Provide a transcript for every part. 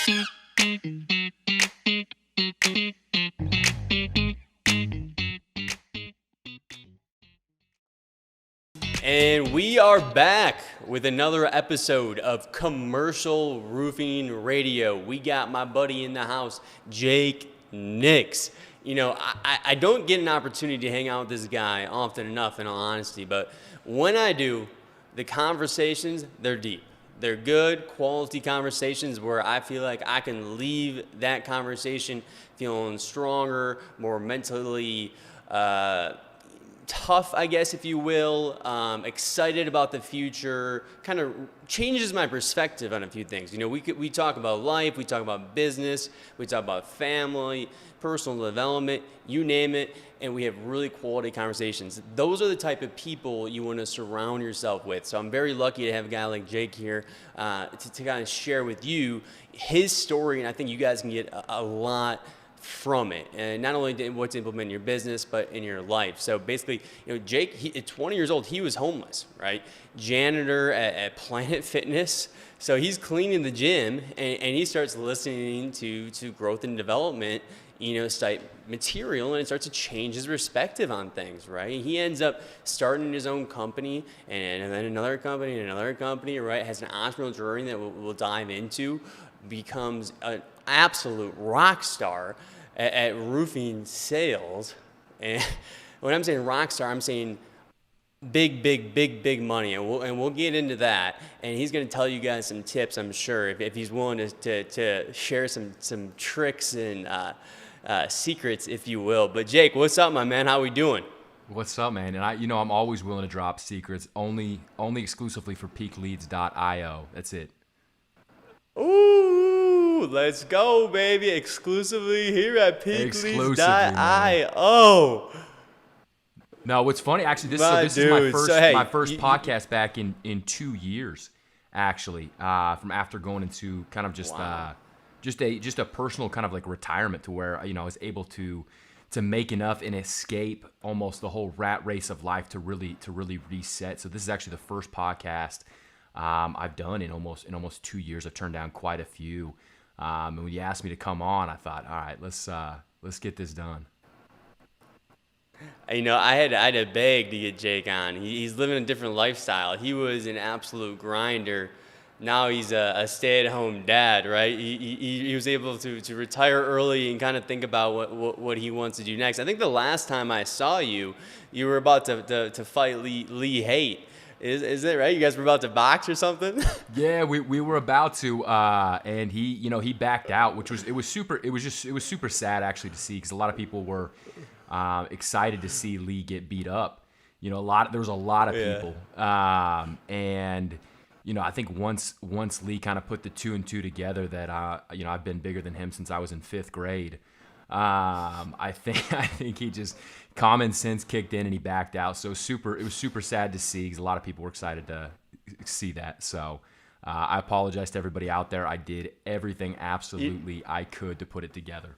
And we are back with another episode of Commercial Roofing Radio. We got my buddy in the house, Jake Nix. You know, I don't get an opportunity to hang out with this guy often enough, in all honesty, but when I do, the conversations, they're deep. They're good, quality conversations where I feel like I can leave that conversation feeling stronger, more mentally tough, I guess, if you will, excited about the future, kind of changes my perspective on a few things. You know, we talk about life, we talk about business, we talk about family, personal development, you name it, and we have really quality conversations. Those are the type of people you want to surround yourself with. So I'm very lucky to have a guy like Jake here to kind of share with you his story, and I think you guys can get a lot from it, and not only what to implement in your business but in your life. So basically, you know, Jake, at 20 years old, he was homeless, right? Janitor at Planet Fitness. So he's cleaning the gym, and he starts listening to growth and development, you know, type material, and it starts to change his perspective on things, right? He ends up starting his own company, and then another company, right? Has an entrepreneurial journey that we'll dive into, becomes an absolute rock star at roofing sales. And when I'm saying rock star, I'm saying big money, and we'll get into that. And he's going to tell you guys some tips, I'm sure, if he's willing to share some tricks and secrets, if you will. But Jake, what's up, my man? How we doing? What's up, man? And I'm always willing to drop secrets, only exclusively for peakleads.io. That's it. Ooh, let's go, baby. Exclusively here at peakleads.io. No, what's funny, actually, this is my first podcast back in 2 years, actually, from after going into kind of just a personal kind of like retirement, to where, you know, I was able to make enough and escape almost the whole rat race of life to really reset. So this is actually the first podcast I've done in almost 2 years. I've turned down quite a few, and when you asked me to come on, I thought, all right, let's get this done. You know, I had to beg to get Jake on. He's living a different lifestyle. He was an absolute grinder. Now he's a stay-at-home dad, right? He was able to retire early and kind of think about what he wants to do next. I think the last time I saw you, you were about to fight Lee Haight. Is it right? You guys were about to box or something? Yeah, we were about to, and he backed out, which was super sad actually to see, because a lot of people were excited to see Lee get beat up. You know, there was a lot of people, and you know, I think once Lee kind of put the 2 and 2 together, that I've been bigger than him since I was in 5th grade. I think he just, common sense kicked in and he backed out. So it was super sad to see, because a lot of people were excited to see that. So I apologize to everybody out there. I did everything absolutely I could to put it together.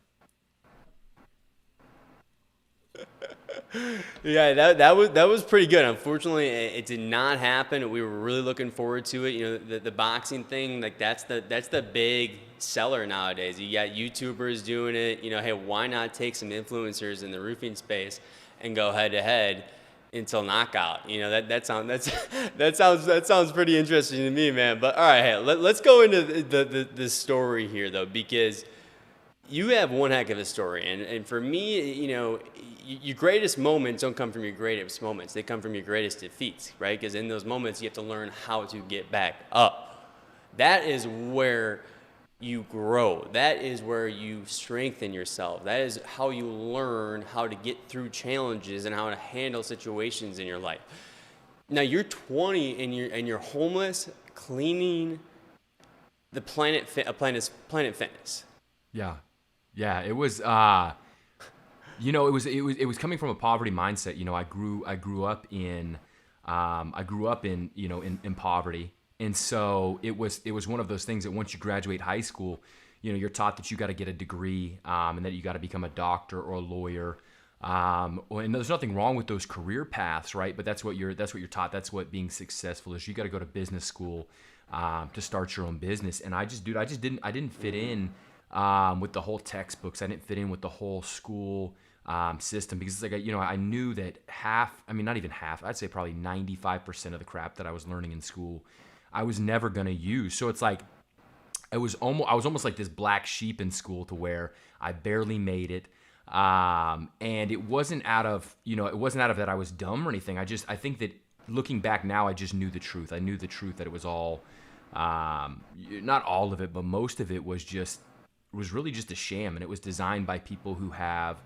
Yeah, that was pretty good. Unfortunately, it did not happen. We were really looking forward to it. You know, the boxing thing, like that's the big seller nowadays. You got YouTubers doing it. You know, hey, why not take some influencers in the roofing space and go head to head until knockout? You know, that sounds pretty interesting to me, man. But all right, hey, let's go into the story here though, because you have one heck of a story, and for me, you know, your greatest moments don't come from your greatest moments. They come from your greatest defeats, right? Because in those moments, you have to learn how to get back up. That is where you grow. That is where you strengthen yourself. That is how you learn how to get through challenges and how to handle situations in your life. Now, you're 20 and you're homeless, cleaning the Planet Fitness. Yeah, it was. You know, it was coming from a poverty mindset. You know, I grew up in you know, in poverty, and so it was one of those things that once you graduate high school, you know, you're taught that you got to get a degree, and that you got to become a doctor or a lawyer. And there's nothing wrong with those career paths, right? But that's what you're taught. That's what being successful is. You got to go to business school. to start your own business. And I just didn't fit in with the whole textbooks. I didn't fit in with the whole school system, because it's like, I knew that not even half, I'd say probably 95% of the crap that I was learning in school, I was never going to use. So it's like, I was almost like this black sheep in school, to where I barely made it. And it wasn't out of that I was dumb or anything. I think that looking back now, I just knew the truth. I knew the truth that it was all, not all of it, but most of it was really just a sham. And it was designed by people who have,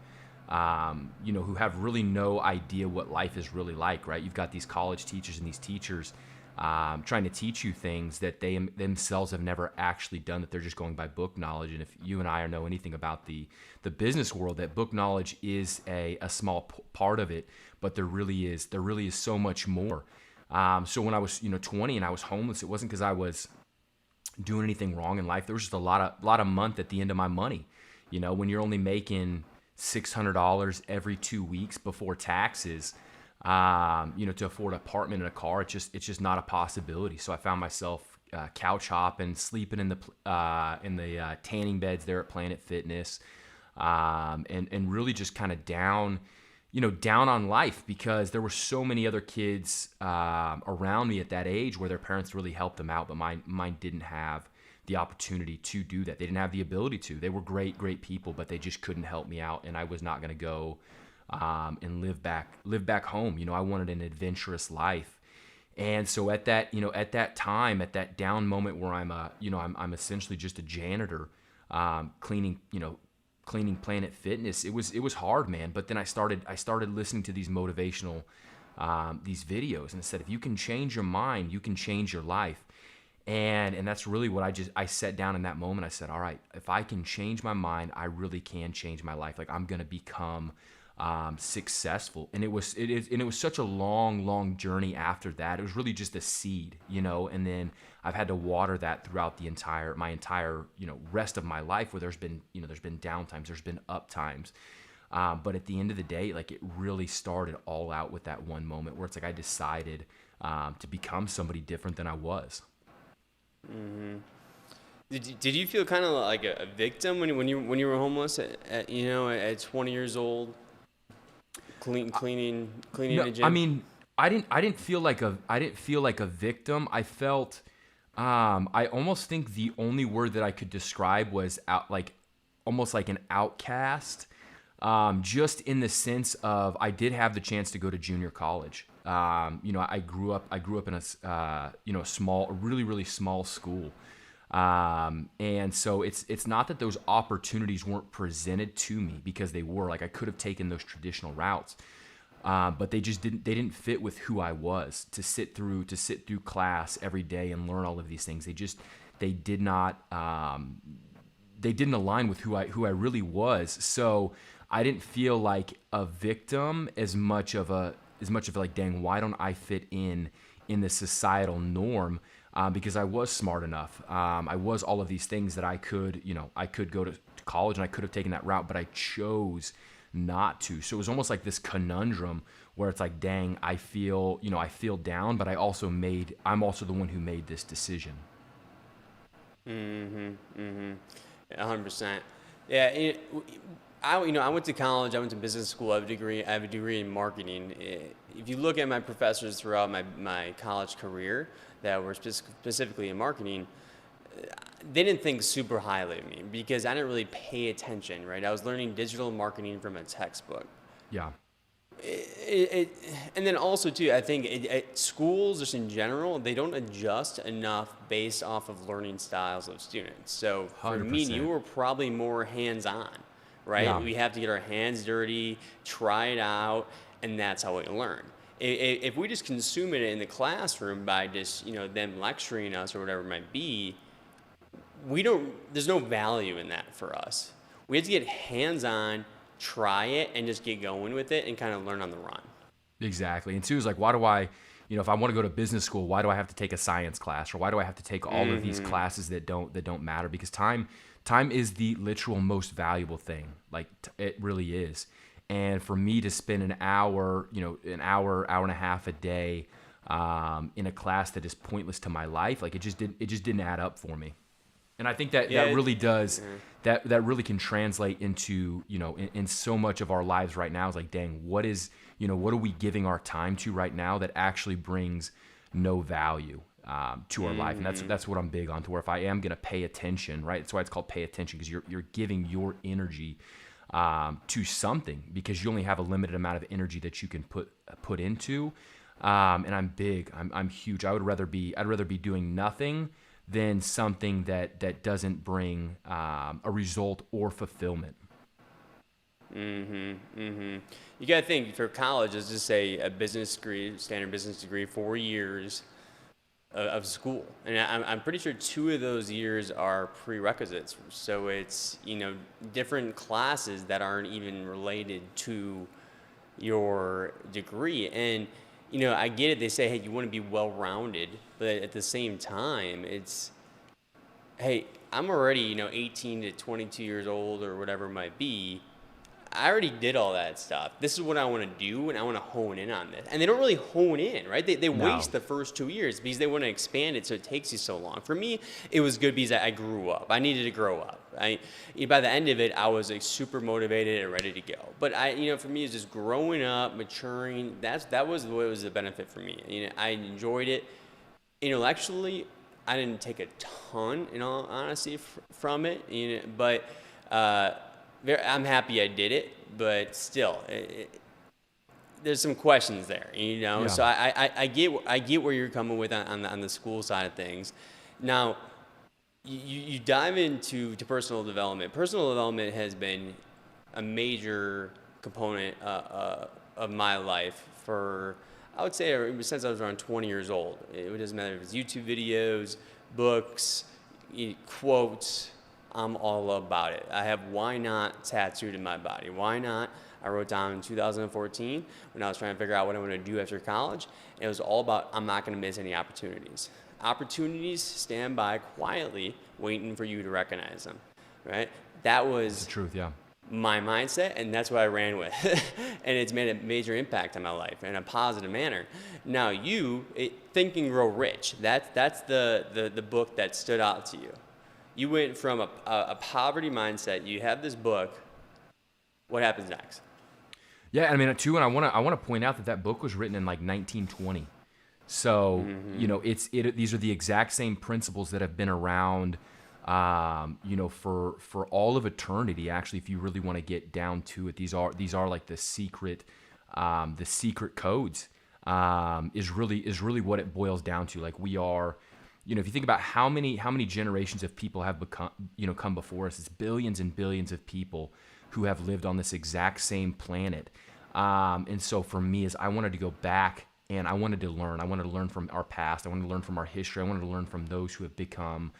who have really no idea what life is really like, right? You've got these college teachers and these teachers trying to teach you things that they themselves have never actually done, that they're just going by book knowledge. And if you and I know anything about the business world, that book knowledge is a small part of it, but there really is so much more. So when I was 20 and I was homeless, it wasn't because I was doing anything wrong in life. There was just a lot of month at the end of my money. When you're only making $600 every 2 weeks before taxes, to afford an apartment and a car, it's just not a possibility. So I found myself couch hopping, sleeping in the tanning beds there at Planet Fitness, and really just kind of down on life, because there were so many other kids around me at that age where their parents really helped them out, but mine didn't have the opportunity to do that. They didn't have the ability to. They were great people, but they just couldn't help me out, and I was not going to go and live back home. I wanted an adventurous life. And so at that time, at that down moment where I'm essentially just a janitor, cleaning Planet Fitness, it was hard, man. But then I started listening to these motivational, these videos, and it said, if you can change your mind, you can change your life. And that's really what I sat down in that moment. I said, all right, if I can change my mind, I really can change my life. Like, I'm going to become successful. And it was such a long journey after that. It was really just a seed, and then I've had to water that throughout my entire rest of my life, where there's been down times, there's been up times. But at the end of the day, like, it really started all out with that one moment where it's like I decided to become somebody different than I was. Mm-hmm. Did you feel kind of like a victim when you were homeless at 20 years old, cleaning a gym? I mean, I didn't feel like a victim. I felt, I almost think the only word that I could describe was almost like an outcast. Just in the sense of, I did have the chance to go to junior college. I grew up in a really small school. And so it's not that those opportunities weren't presented to me, because they were. Like, I could have taken those traditional routes, but they didn't fit with who I was, to sit through class every day and learn all of these things. They didn't align with who I really was. So I didn't feel like a victim as much of like, dang, why don't I fit in the societal norm? Because I was smart enough. I was all of these things that I could go to college, and I could have taken that route, but I chose not to. So it was almost like this conundrum where it's like, dang, I feel down, but I'm also the one who made this decision. 100%. Yeah. I went to college. I went to business school. I have a degree in marketing. If you look at my professors throughout my college career that were specifically in marketing, they didn't think super highly of me, because I didn't really pay attention, right? I was learning digital marketing from a textbook. Yeah. And then also too, I think schools, just in general, they don't adjust enough based off of learning styles of students. So for 100%. me, you were probably more hands-on, right? Yeah. We have to get our hands dirty, try it out, and that's how we learn. If we just consume it in the classroom by just them lecturing us or whatever it might be, there's no value in that for us. We have to get hands-on, try it, and just get going with it and kind of learn on the run. Exactly. And two is like, why do I, if I want to go to business school, why do I have to take a science class, or why do I have to take all of these classes that don't matter? Because time is the literal most valuable thing. Like, it really is. And for me to spend an hour and a half a day, in a class that is pointless to my life. Like it just didn't add up for me. And I think that Yeah, that really does, that really can translate into, in so much of our lives right now is like, dang, what are we giving our time to right now that actually brings no value to our life? And that's what I'm big on, to where if I am going to pay attention, right? That's why it's called pay attention, because you're giving your energy to something, because you only have a limited amount of energy that you can put into. And I'm big, I'm huge. I'd rather be doing nothing than something that doesn't bring a result or fulfillment. You got to think, for college, let's just say a business degree, standard business degree, 4 years of school, and I'm pretty sure 2 of those years are prerequisites. So it's different classes that aren't even related to your degree. And I get it. They say, hey, you want to be well-rounded, but at the same time, it's, hey, I'm already 18 to 22 years old or whatever it might be. I already did all that stuff. This is what I want to do, and I want to hone in on this. And they don't really hone in, right? They No. waste the first 2 years because they want to expand it, so it takes you so long. For me, it was good because I grew up. I needed to grow up. By the end of it, I was like super motivated and ready to go. But for me, it's just growing up, maturing. That was what was the benefit for me. I enjoyed it. Intellectually, I didn't take a ton, in all honesty, from it. But I'm happy I did it, but still, there's some questions there, Yeah. So I get where you're coming with on the school side of things. Now, you dive into personal development. Personal development has been a major component of my life for, I would say, since I was around 20 years old. It doesn't matter if it's YouTube videos, books, quotes. I'm all about it. I have "why not" tattooed in my body. Why not? I wrote down in 2014 when I was trying to figure out what I want to do after college. It was all about, I'm not going to miss any opportunities. Opportunities stand by quietly, waiting for you to recognize them, right? That was It's the truth, yeah. my mindset, and that's what I ran with. And it's made a major impact on my life in a positive manner. Now, Think and Grow Rich, that's the book that stood out to you. You went from a poverty mindset. You have this book. What happens next? Yeah, I mean, too, and I want to point out that book was written in like 1920. So, these are the exact same principles that have been around, for all of eternity. Actually, if you really want to get down to it, these are like the secret codes. Is really what it boils down to. Like, we are. If you think about how many generations of people have come before us, it's billions and billions of people who have lived on this exact same planet. And so for me, I wanted to go back and I wanted to learn. I wanted to learn from our past. I wanted to learn from our history. I wanted to learn from those who have become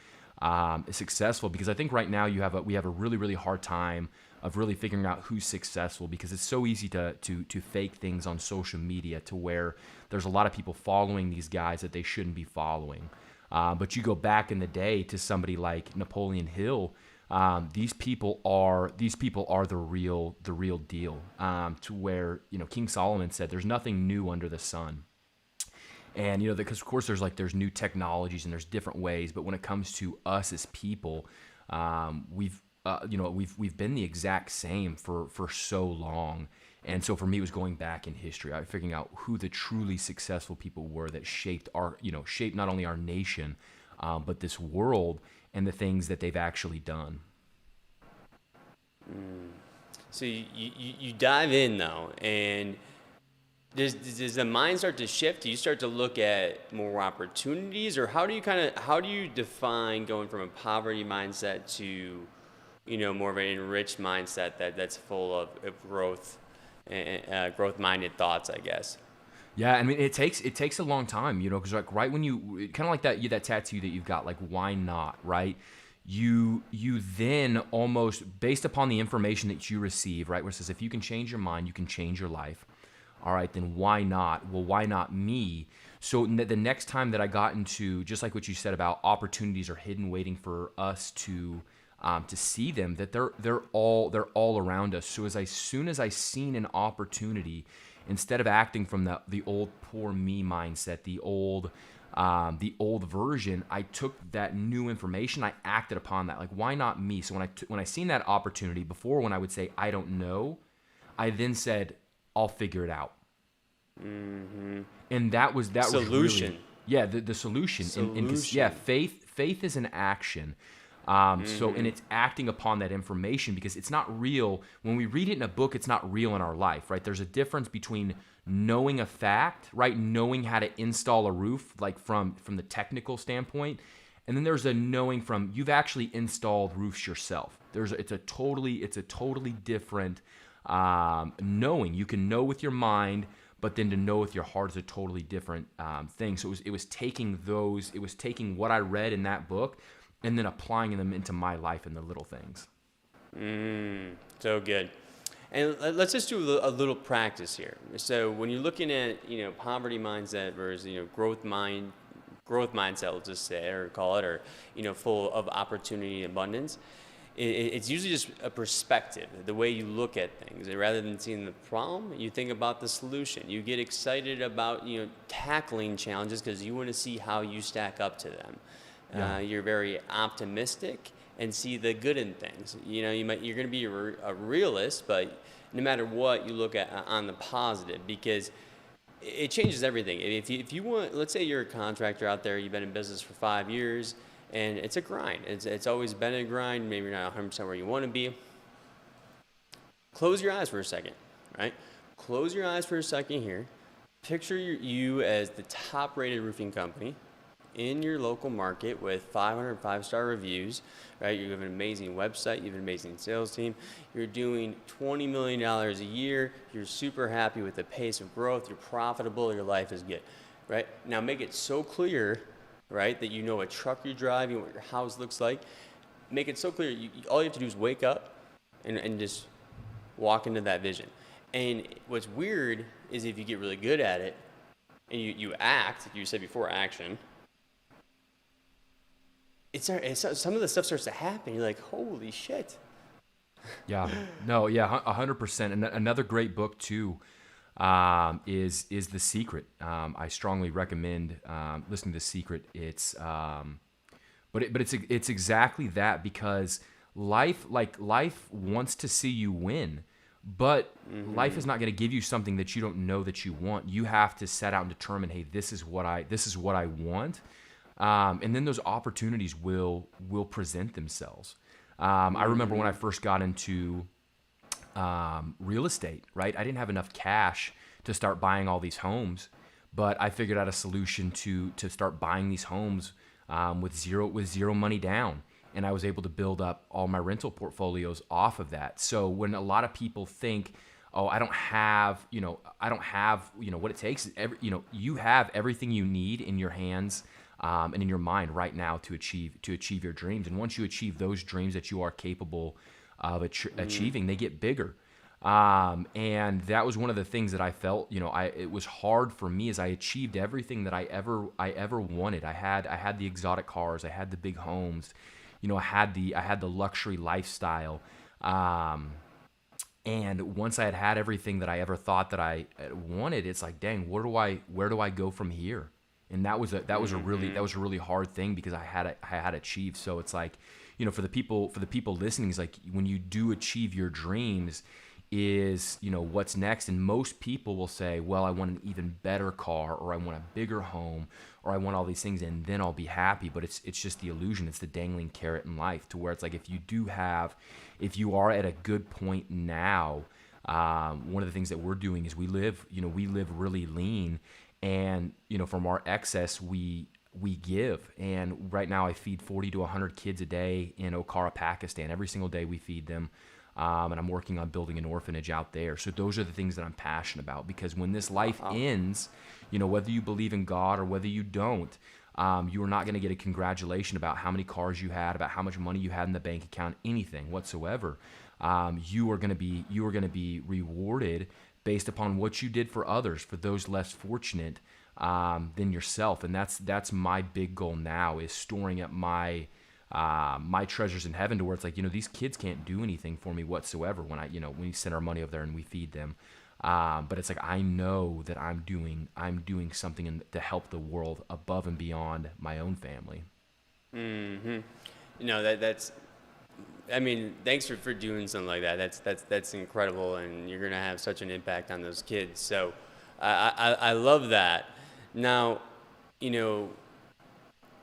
successful. Because I think right now we have a really, really hard time of really figuring out who's successful, because it's so easy to fake things on social media, to where there's a lot of people following these guys that they shouldn't be following. But you go back in the day to somebody like Napoleon Hill. These people are the real deal. To where King Solomon said, "There's nothing new under the sun." And because of course there's new technologies and there's different ways, but when it comes to us as people, we've been the exact same for so long. And so for me, it was going back in history, figuring out who the truly successful people were that shaped not only our nation, but this world, and the things that they've actually done. So you dive in though, and does the mind start to shift? Do you start to look at more opportunities, or how do you define going from a poverty mindset to more of an enriched mindset that's full of growth and growth-minded thoughts, I guess? Yeah, I mean, it takes a long time, because like right when you kind of like that tattoo that you've got, like, why not, right? You then, almost based upon the information that you receive, right, where it says if you can change your mind, you can change your life. All right, then why not? Well, why not me? So the next time that I got into, just like what you said about opportunities are hidden, waiting for us to see them, that they're all around us. So as soon as I seen an opportunity, instead of acting from the old poor me mindset, the old version, I took that new information, I acted upon that. Like, why not me? So when I seen that opportunity before, when I would say I don't know, I then said I'll figure it out. And that was Solution. really, yeah, the solution. Solution. Faith is an action. So, and it's acting upon that information, because it's not real. When we read it in a book, it's not real in our life, right? There's a difference between knowing a fact, right? Knowing how to install a roof, like from the technical standpoint. And then there's a knowing from, you've actually installed roofs yourself. It's a totally different knowing. You can know with your mind, but then to know with your heart is a totally different thing. So it was taking what I read in that book and then applying them into my life and the little things. So good. And let's just do a little practice here. So when you're looking at, poverty mindset versus, growth mindset, let's just say, or call it, or, full of opportunity and abundance, it's usually just a perspective, the way you look at things. And rather than seeing the problem, you think about the solution. You get excited about, tackling challenges because you want to see how you stack up to them. Yeah. You're very optimistic and see the good in things. You're going to be a realist, but no matter what, you look at on the positive, because it changes everything. If you want, let's say you're a contractor out there, you've been in business for 5 years, and it's a grind. It's always been a grind. Maybe you're not 100% where you want to be. Close your eyes for a second, right? Close your eyes for a second here. Picture you as the top-rated roofing company in your local market with 500 5-star reviews, right? You have an amazing website, you have an amazing sales team, you're doing $20 million a year, you're super happy with the pace of growth, you're profitable, your life is good, right? Now make it so clear, right, that you know what truck you drive, you know what your house looks like. Make it so clear, all you have to do is wake up and just walk into that vision. And what's weird is if you get really good at it and you act, like you said before, action, some of the stuff starts to happen. You're like, holy shit. Yeah, no, yeah, 100%. And another great book too is The Secret. I strongly recommend listening to The Secret. It's it's exactly that, because life wants to see you win, but life is not going to give you something that you don't know that you want. You have to set out and determine, hey, this is what I want. And then those opportunities will present themselves. I remember when I first got into real estate, right? I didn't have enough cash to start buying all these homes, but I figured out a solution to start buying these homes with zero money down. And I was able to build up all my rental portfolios off of that. So when a lot of people think, oh, I don't have what it takes, you have everything you need in your hands and in your mind right now to achieve your dreams. And once you achieve those dreams that you are capable of achieving, they get bigger. And that was one of the things that I felt, it was hard for me as I achieved everything that I ever wanted. I had the exotic cars, I had the big homes, I had the luxury lifestyle. And once I had everything that I ever thought that I wanted, it's like, dang, where do I go from here? And that was a really hard thing, because I had achieved. So it's like, for the people listening, it's like, when you do achieve your dreams, is what's next. And most people will say, well, I want an even better car, or I want a bigger home, or I want all these things, and then I'll be happy. But it's just the illusion. It's the dangling carrot in life, to where it's like, if you are at a good point now, one of the things that we're doing is we live really lean. And, from our excess, we give. And right now I feed 40 to 100 kids a day in Okara, Pakistan. Every single day we feed them. And I'm working on building an orphanage out there. So those are the things that I'm passionate about, because when this life ends, whether you believe in God or whether you don't, you are not going to get a congratulation about how many cars you had, about how much money you had in the bank account, anything whatsoever. You are going to be rewarded based upon what you did for others, for those less fortunate than yourself. And that's my big goal now, is storing up my treasures in heaven, to where it's like, these kids can't do anything for me whatsoever when we send our money over there and we feed them. But it's like I know that I'm doing something to help the world above and beyond my own family. Mm-hmm. You know that's. I mean, thanks for doing something like that. That's incredible, and you're gonna have such an impact on those kids. So, I love that. Now, you know,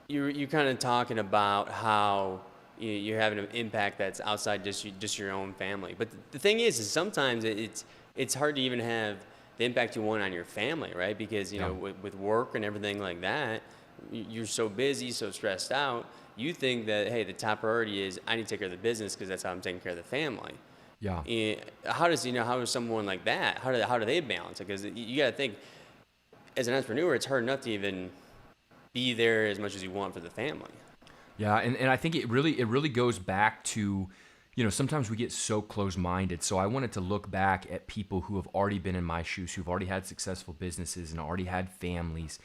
you're kind of talking about how you're having an impact that's outside just your own family. But the thing is sometimes it's hard to even have the impact you want on your family, right? Because Yeah. with work and everything like that, you're so busy, so stressed out. You think that hey, the top priority is I need to take care of the business because that's how I'm taking care of the family. Yeah. How does someone like that how do they balance it? Because you got to think as an entrepreneur, it's hard enough to even be there as much as you want for the family. Yeah, and I think it really goes back to, sometimes we get so close-minded. So I wanted to look back at people who have already been in my shoes, who've already had successful businesses and already had families.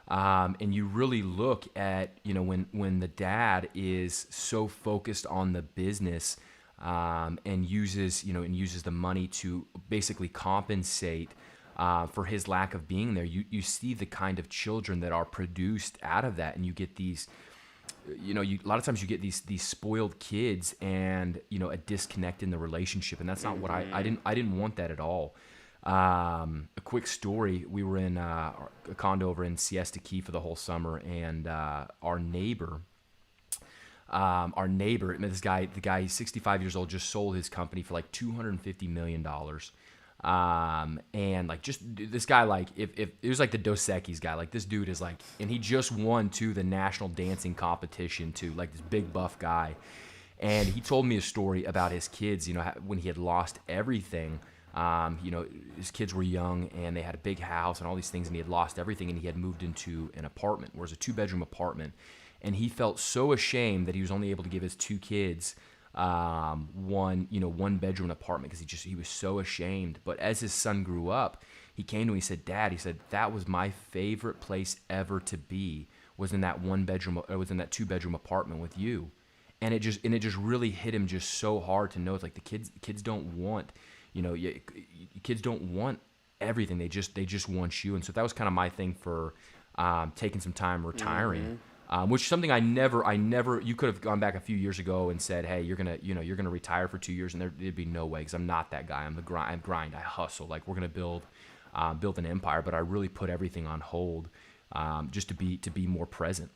And you really look at, when the dad is so focused on the business, and uses the money to basically compensate for his lack of being there. You see the kind of children that are produced out of that, and you get these, a lot of times you get these spoiled kids, and a disconnect in the relationship, and that's not what I didn't want that at all. A quick story: we were in a condo over in Siesta Key for the whole summer, and our neighbor, this guy, he's 65 years old, just sold his company for like $250 million. And like just this guy, like if it was like the Dos Equis guy, like this dude is like, and he just won the national dancing competition too, like this big buff guy. And he told me a story about his kids, when he had lost everything. His kids were young and they had a big house and all these things, and he had lost everything, and he had moved into an apartment, where it was a 2-bedroom apartment. And he felt so ashamed that he was only able to give his 2 kids one bedroom apartment, because he was so ashamed. But as his son grew up, he came to me, he said, "Dad," he said, "that was my favorite place ever to be, was in that 2-bedroom apartment with you." And it just really hit him just so hard to know, it's like the kids don't want, kids don't want everything. They just want you. And so that was kind of my thing for taking some time retiring. Which is something I never. You could have gone back a few years ago and said, "Hey, you're gonna retire for 2 years," and there'd be no way, because I'm not that guy. I grind. I hustle. Like, we're gonna build an empire, but I really put everything on hold, just to be more present.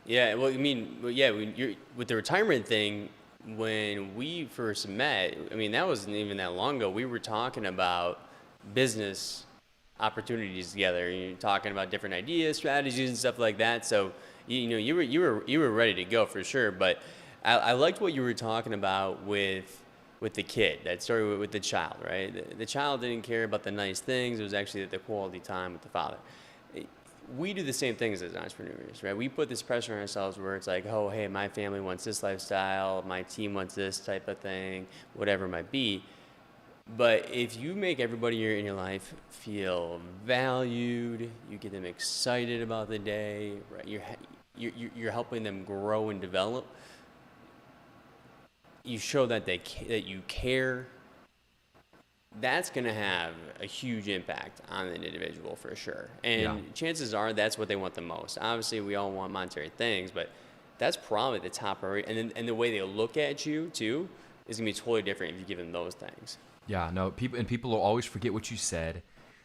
Yeah, well, yeah, with the retirement thing, when we first met, I mean, that wasn't even that long ago. We were talking about business opportunities together. You're talking about different ideas, strategies, and stuff like that. So, you were ready to go for sure. But I liked what you were talking about with the kid. That story with the child, right? The child didn't care about the nice things. It was actually the quality time with the father. We do the same things as entrepreneurs, right? We put this pressure on ourselves where it's like, oh, hey, my family wants this lifestyle, my team wants this type of thing, whatever it might be. But if you make everybody in your life feel valued, you get them excited about the day, right? You're helping them grow and develop. You show that that you care. That's going to have a huge impact on an individual for sure. And Yeah. chances are that's what they want the most. Obviously, we all want monetary things, but that's probably the top priority. And the way they look at you too is going to be totally different if you give them those things. Yeah, no, people will always forget what you said.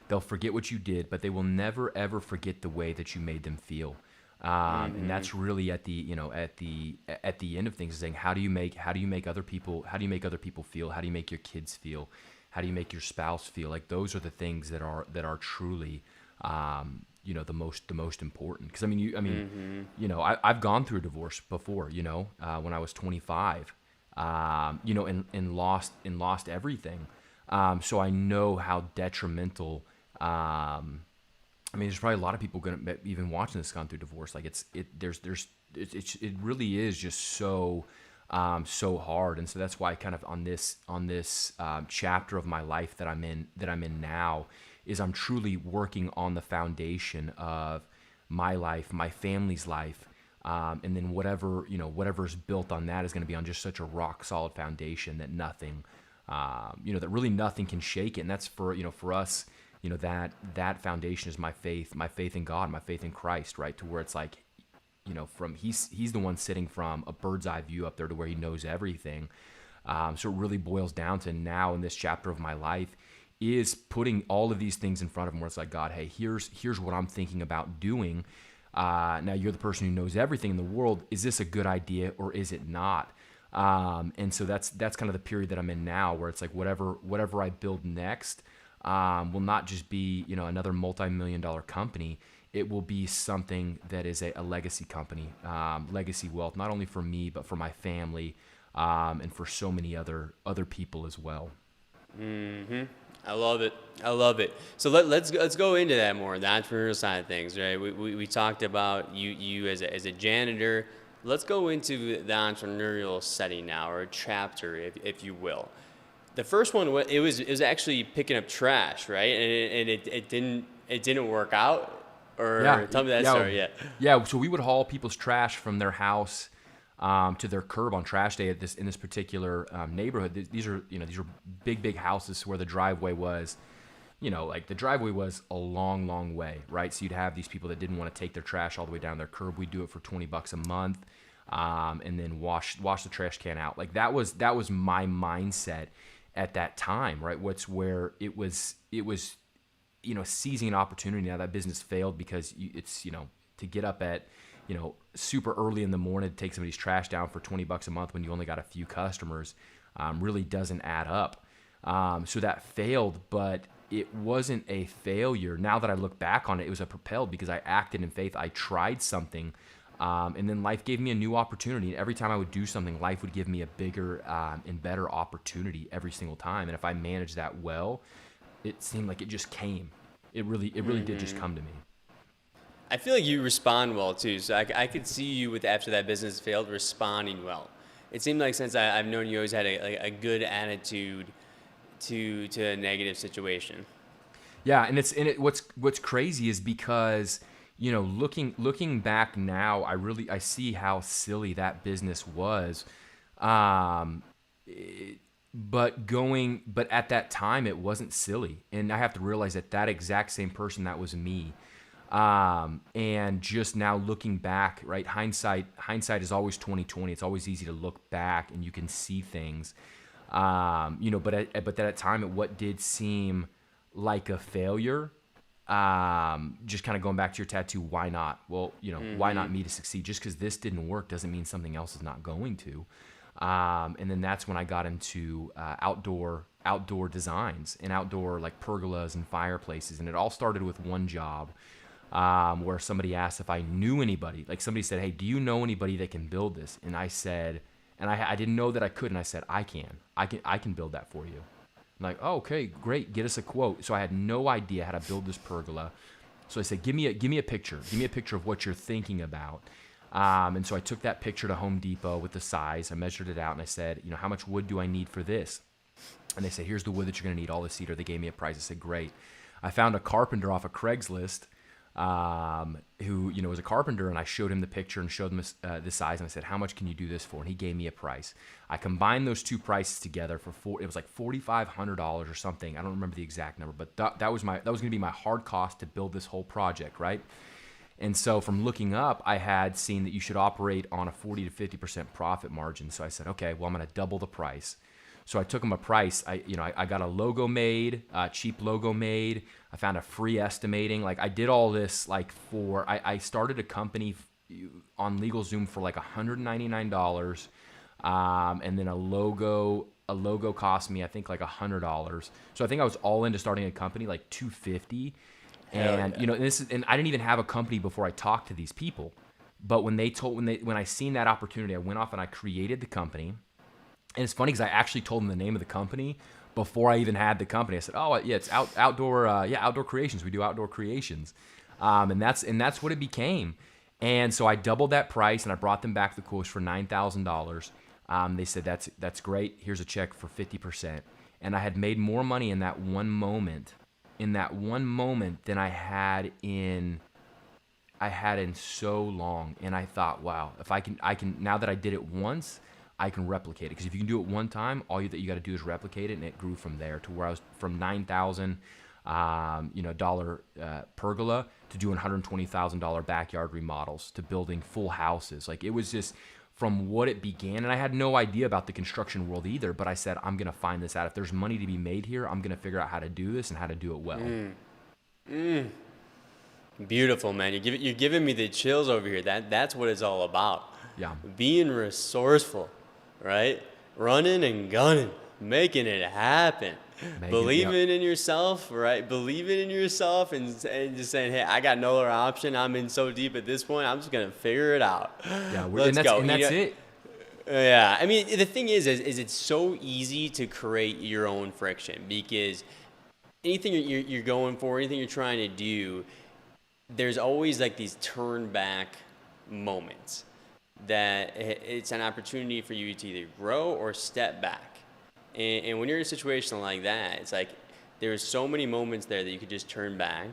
They'll forget what you did, but they will never ever forget the way that you made them feel. And that's really at the end of things, saying how do you make other people feel? How do you make your kids feel? How do you make your spouse feel? Like, those are the things that are truly the most important. Because I've gone through a divorce before, when I was 25. And lost everything. So I know how detrimental. There's probably a lot of people gonna even watching this gone through divorce. Like, it really is just so hard. And so that's why kind of on this chapter of my life that I'm in now, is I'm truly working on the foundation of my life, my family's life. And then whatever's built on that is going to be on just such a rock solid foundation that nothing that really nothing can shake it. And that's for us, that foundation is my faith in God, my faith in Christ, right? To where it's like, from he's the one sitting from a bird's eye view up there to where he knows everything. So it really boils down to now in this chapter of my life is putting all of these things in front of him where it's like, God, hey, here's what I'm thinking about doing. Now you're the person who knows everything in the world. Is this a good idea or is it not? And so that's kind of the period that I'm in now, where it's like whatever I build next will not just be another multi-million-dollar company. It will be something that is a legacy company, legacy wealth, not only for me but for my family, and for so many other people as well. Mm-hmm. I love it. So let's go into that more, the entrepreneurial side of things, right? We talked about you as a janitor. Let's go into the entrepreneurial setting now, or a chapter, if you will. The first one, it was actually picking up trash, right? And it didn't work out. Or tell me that story. Yeah. So we would haul people's trash from their house to their curb on trash day in this particular neighborhood. These are big houses where the driveway was, like the driveway was a long way, right? So you'd have these people that didn't want to take their trash all the way down their curb. We do it for $20 a month, and then wash the trash can out. Like that was my mindset at that time, right? Where it was seizing an opportunity. Now that business failed because it's to get up at super early in the morning to take somebody's trash down for $20 a month when you only got a few customers really doesn't add up. So that failed, but it wasn't a failure. Now that I look back on it, it was a propelled because I acted in faith. I tried something, and then life gave me a new opportunity. Every time I would do something, life would give me a bigger and better opportunity every single time. And if I managed that well, it seemed like it just came. It really did just come to me. I feel like you respond well too, so I could see you after that business failed responding well. It seemed like since I've known you, always had a good attitude to a negative situation. Yeah, and what's crazy is because looking back now, I see how silly that business was, but at that time it wasn't silly, and I have to realize that exact same person, that was me. And just now looking back, right? Hindsight is always 20/20. It's always easy to look back and you can see things, but at that time, what did seem like a failure, just kind of going back to your tattoo, why not? Well, why not me to succeed? Just because this didn't work doesn't mean something else is not going to. And then that's when I got into outdoor designs and outdoor like pergolas and fireplaces. And it all started with one job, where somebody asked if I knew anybody. Like somebody said, "Hey, do you know anybody that can build this?" And I said, and I didn't know that I could. And I said, I can build that for you. I'm like, "Oh, okay, great. Get us a quote." So I had no idea how to build this pergola. So I said, give me a picture. Give me a picture of what you're thinking about. And so I took that picture to Home Depot with the size. I measured it out and I said, how much wood do I need for this? And they said, "Here's the wood that you're going to need, all the cedar." They gave me a price. I said, "Great." I found a carpenter off of Craigslist, who was a carpenter, and I showed him the picture and showed him the size, and I said, "How much can you do this for?" And he gave me a price. I combined those two prices together it was like $4,500 or something. I don't remember the exact number, but that was going to be my hard cost to build this whole project, right? And so from looking up, I had seen that you should operate on a 40 to 50% profit margin. So I said, okay, well, I'm going to double the price. So I took him a price. I got a logo made, cheap logo made. I found a free estimating. Like I did all this I started a company on LegalZoom for like $199. And then a logo cost me, I think, like $100. So I think I was all into starting a company like $250. And and I didn't even have a company before I talked to these people. But when I seen that opportunity, I went off and I created the company. And it's funny because I actually told them the name of the company before I even had the company. I said, "Oh yeah, it's Outdoor Creations. We do outdoor creations," and that's what it became. And so I doubled that price, and I brought them back the quotes for $9,000. They said, "That's great. Here's a check for 50%." And I had made more money in that one moment than I had in so long. And I thought, wow, if I can now that I did it once, I can replicate it. Because if you can do it one time, all that you got to do is replicate it, and it grew from there to where I was from $9,000 pergola to doing $120,000 backyard remodels to building full houses. Like, it was just from what it began, and I had no idea about the construction world either, but I said, I'm going to find this out. If there's money to be made here, I'm going to figure out how to do this and how to do it well. Beautiful, man. You're giving me the chills over here. That's what it's all about. Yeah. Being resourceful, right? Running and gunning, making it happen. Believing in yourself, right? Believing in yourself and just saying, hey, I got no other option. I'm in so deep at this point. I'm just going to figure it out. Yeah, Let's go. And that's it. Yeah. I mean, the thing is it's so easy to create your own friction because anything you're going for, anything you're trying to do, there's always like these turn back moments that it's an opportunity for you to either grow or step back. And when you're in a situation like that, it's like there's so many moments there that you could just turn back,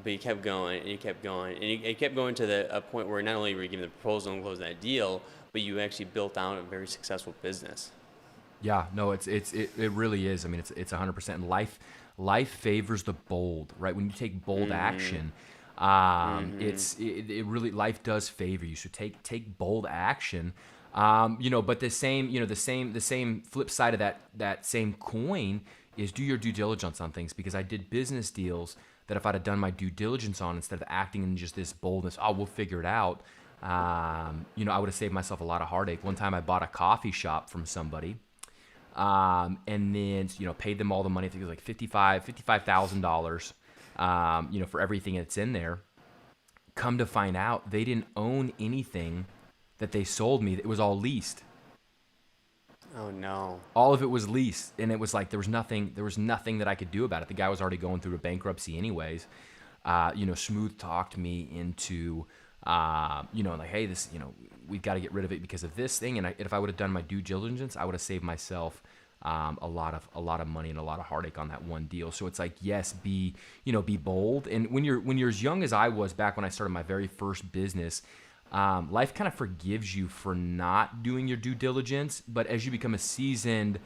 but you kept going and you kept going and you kept going to a point where not only were you giving the proposal and closing that deal, but you actually built out a very successful business. Yeah, no, it really is. I mean, it's 100%. And life favors the bold, right? When you take bold action, it really, life does favor you. So take bold action. But the same flip side of that same coin is do your due diligence on things, because I did business deals that if I'd have done my due diligence on, instead of acting in just this boldness, we'll figure it out. I would have saved myself a lot of heartache. One time I bought a coffee shop from somebody, and then, paid them all the money. I think it was like $55,000, for everything that's in there. Come to find out, they didn't own anything that they sold me. It was all leased. Oh no. All of it was leased, and it was like there was nothing that I could do about it. The guy was already going through a bankruptcy anyways. Smooth talked me into like, hey, this, we've got to get rid of it because of this thing. And if I would have done my due diligence, I would have saved myself a lot of money and a lot of heartache on that one deal. So it's like, yes, be bold. And when you're as young as I was back when I started my very first business, life kind of forgives you for not doing your due diligence. But as you become a seasoned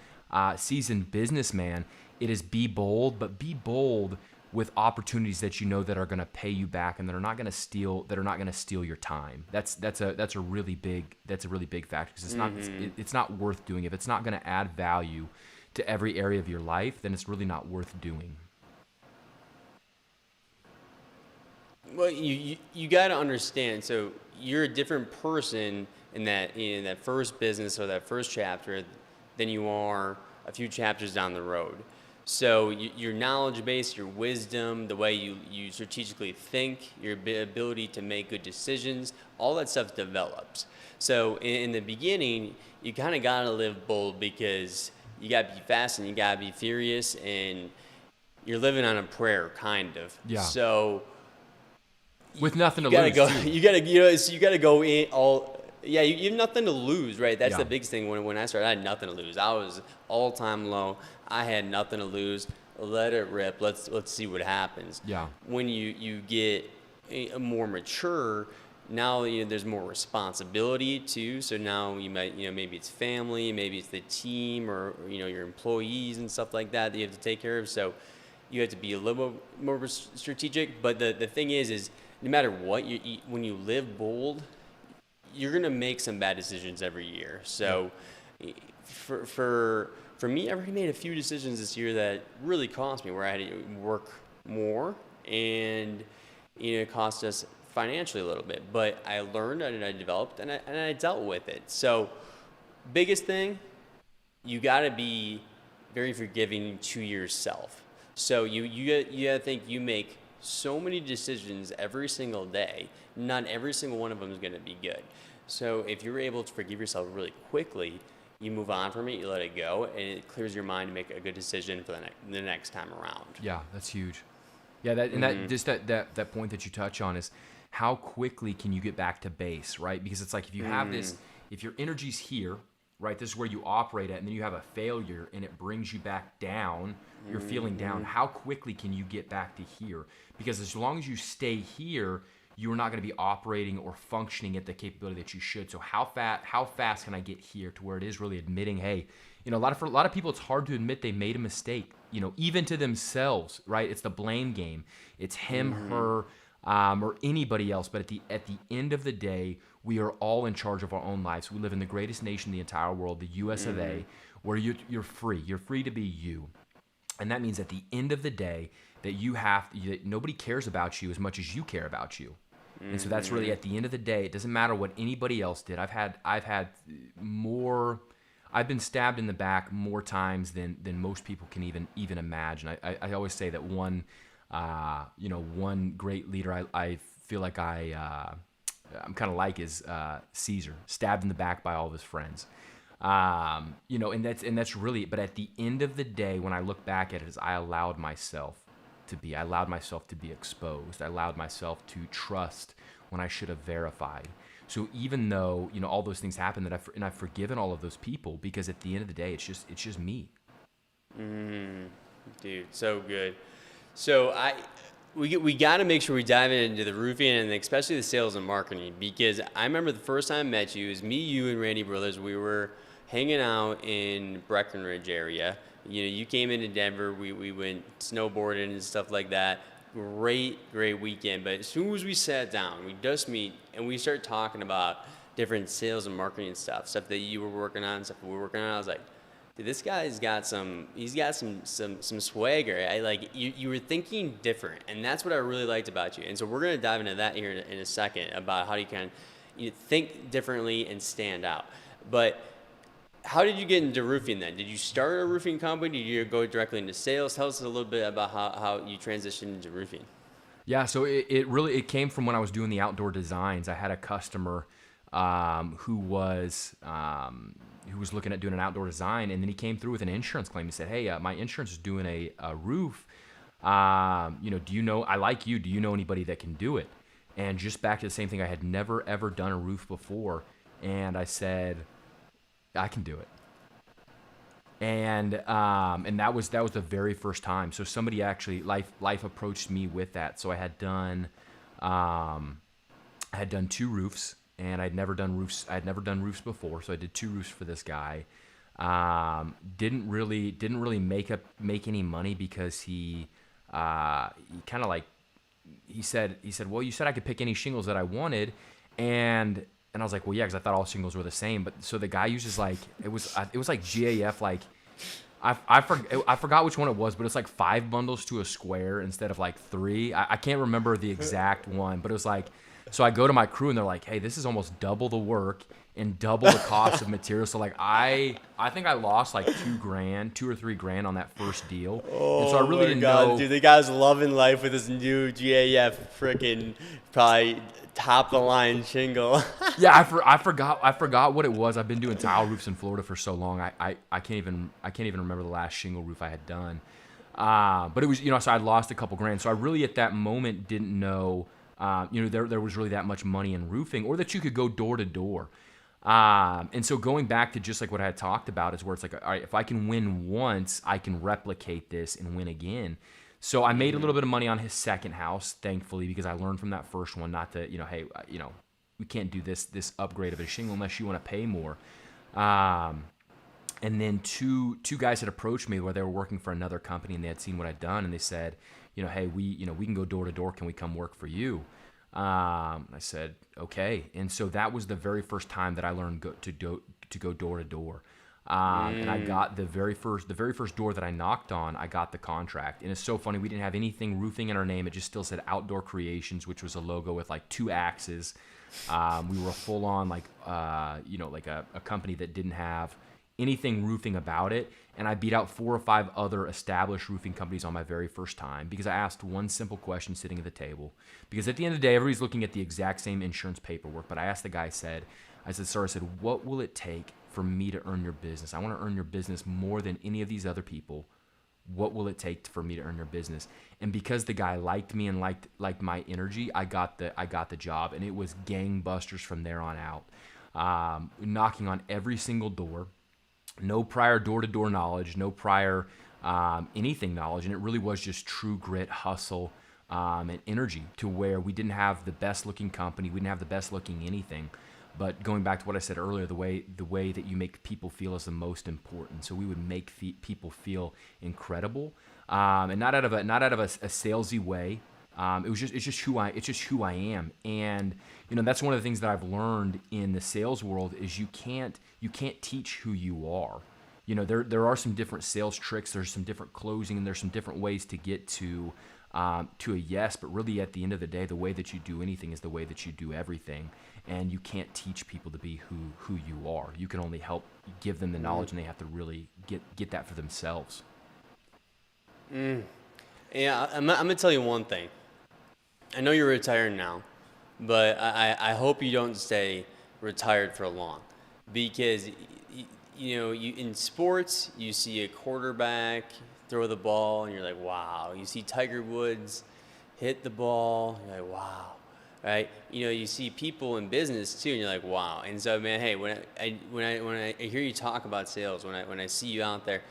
businessman, it is be bold, but be bold with opportunities that that are going to pay you back and that are not going to steal your time. That's a really big factor, because it's not worth doing. If it's not going to add value to every area of your life, then it's really not worth doing. Well, you got to understand. So you're a different person in that first business or that first chapter than you are a few chapters down the road. So your knowledge base, your wisdom, the way you strategically think, your ability to make good decisions, all that stuff develops. So in the beginning, you kind of got to live bold, because you got to be fast and you got to be furious, and you're living on a prayer, kind of. Yeah. So with nothing to lose. You gotta go in all. Yeah, you have nothing to lose, right? That's the biggest thing. When I started, I had nothing to lose. I was all-time low. I had nothing to lose. Let it rip. Let's see what happens. Yeah. When you get more mature, now there's more responsibility too. So now you might maybe it's family, maybe it's the team, or your employees and stuff like that you have to take care of. So you have to be a little more strategic. But the thing is no matter what, when you live bold, you're gonna make some bad decisions every year. So, for me, I've already made a few decisions this year that really cost me, where I had to work more, and it cost us financially a little bit. But I learned and I developed and I dealt with it. So, biggest thing, you gotta be very forgiving to yourself. So you gotta think you make so many decisions every single day. Not every single one of them is going to be good. So if you're able to forgive yourself really quickly, you move on from it, you let it go, and it clears your mind to make a good decision for the next time around. Yeah, that's huge. Yeah, that point that you touch on is how quickly can you get back to base, right? Because it's like if you have this, if your energy's here, right, this is where you operate at, and then you have a failure and it brings you back down, you're feeling down, how quickly can you get back to here? Because as long as you stay here, you're not going to be operating or functioning at the capability that you should. So how fast can I get here to where it is really admitting, hey, a lot of people, it's hard to admit they made a mistake, even to themselves, right? It's the blame game. It's him, her, or anybody else. But at the end of the day, we are all in charge of our own lives. We live in the greatest nation in the entire world, the US of A, where you're free. You're free to be you. And that means at the end of the day that that nobody cares about you as much as you care about you. And so that's really, at the end of the day, it doesn't matter what anybody else did. I've been stabbed in the back more times than most people can even imagine. I always say that one great leader I feel like I'm kind of like is Caesar, stabbed in the back by all of his friends. And that's really, but at the end of the day, when I look back at it, is I allowed myself to be exposed. I allowed myself to trust when I should have verified. So even though, all those things happen, and I've forgiven all of those people, because at the end of the day, it's just me. Dude, so good. So we got to make sure we dive into the roofing and especially the sales and marketing, because I remember the first time I met you, it was me, you, and Randy Brothers. We were hanging out in Breckenridge area. You came into Denver. We went snowboarding and stuff like that. Great weekend. But as soon as we sat down, we just meet and we start talking about different sales and marketing stuff that you were working on, stuff that we were working on. I was like, dude, this guy's got some swagger. You were thinking different, and that's what I really liked about you. And so we're gonna dive into that here in a second, about how you think differently and stand out. But how did you get into roofing then? Did you start a roofing company? Did you go directly into sales? Tell us a little bit about how you transitioned into roofing. Yeah, so it came from when I was doing the outdoor designs. I had a customer who was looking at doing an outdoor design, and then he came through with an insurance claim. He said, "Hey, my insurance is doing a roof. Do you know? I like you. Do you know anybody that can do it?" And just back to the same thing, I had never ever done a roof before, and I said, "I can do it." And that was the very first time. So somebody actually life approached me with that. So I had done 2 roofs, and I'd never done roofs before. So I did 2 roofs for this guy. Didn't really make any money, because he kind of he said, "Well, you said I could pick any shingles that I wanted," and I was like, "Well, yeah," because I thought all shingles were the same. But so the guy uses it was like GAF, I forgot which one it was, but it's like 5 bundles to a square instead of 3. I can't remember the exact one, but it was like, so I go to my crew and they're like, "Hey, this is almost double the work and double the cost of materials." So I think I lost $2 or $3 grand on that first deal. Oh, and so I really didn't God, know. dude, the guy's loving life with his new GAF freaking probably top the line shingle. Yeah, I forgot what it was. I've been doing tile roofs in Florida for so long. I can't even remember the last shingle roof I had done. But it was, so I lost a couple grand. So I really at that moment didn't know, there was really that much money in roofing, or that you could go door to door. And so going back to just what I had talked about, is where it's all right, if I can win once, I can replicate this and win again. So I made a little bit of money on his second house, thankfully, because I learned from that first one not to, hey, we can't do this upgrade of a shingle unless you want to pay more. And then two guys had approached me where they were working for another company, and they had seen what I'd done, and they said, "Hey, we can go door to door. Can we come work for you?" I said, "Okay." And so that was the very first time that I learned to go door to door. And I got the very first door that I knocked on, I got the contract. And it's so funny, we didn't have anything roofing in our name. It just still said Outdoor Creations, which was a logo with 2 axes. We were a full on a company that didn't have anything roofing about it. And I beat out 4 or 5 other established roofing companies on my very first time, because I asked one simple question sitting at the table. Because at the end of the day, everybody's looking at the exact same insurance paperwork. But I asked the guy, I said, "Sir," I said, "what will it take for me to earn your business? I want to earn your business more than any of these other people. What will it take for me to earn your business?" And because the guy liked me and liked my energy, I got the job, and it was gangbusters from there on out. Knocking on every single door, no prior door-to-door knowledge, no prior anything knowledge, and it really was just true grit, hustle, and energy to where we didn't have the best looking company, we didn't have the best looking anything. But going back to what I said earlier, the way that you make people feel is the most important. So we would make people feel incredible, and not out of a salesy way. It's just who I am, and that's one of the things that I've learned in the sales world is you can't teach who you are. There are some different sales tricks. There's some different closing, and there's some different ways to get to a yes. But really, at the end of the day, the way that you do anything is the way that you do everything. And you can't teach people to be who you are. You can only help give them the knowledge, and they have to really get that for themselves. Yeah, I'm gonna tell you one thing. I know you're retired now, but I hope you don't stay retired for long, because you in sports you see a quarterback throw the ball and you're like, wow. You see Tiger Woods hit the ball, you're like, wow. Right? You see people in business too, and you're like, wow. And so, man, hey, when I hear you talk about sales, when I see you out there,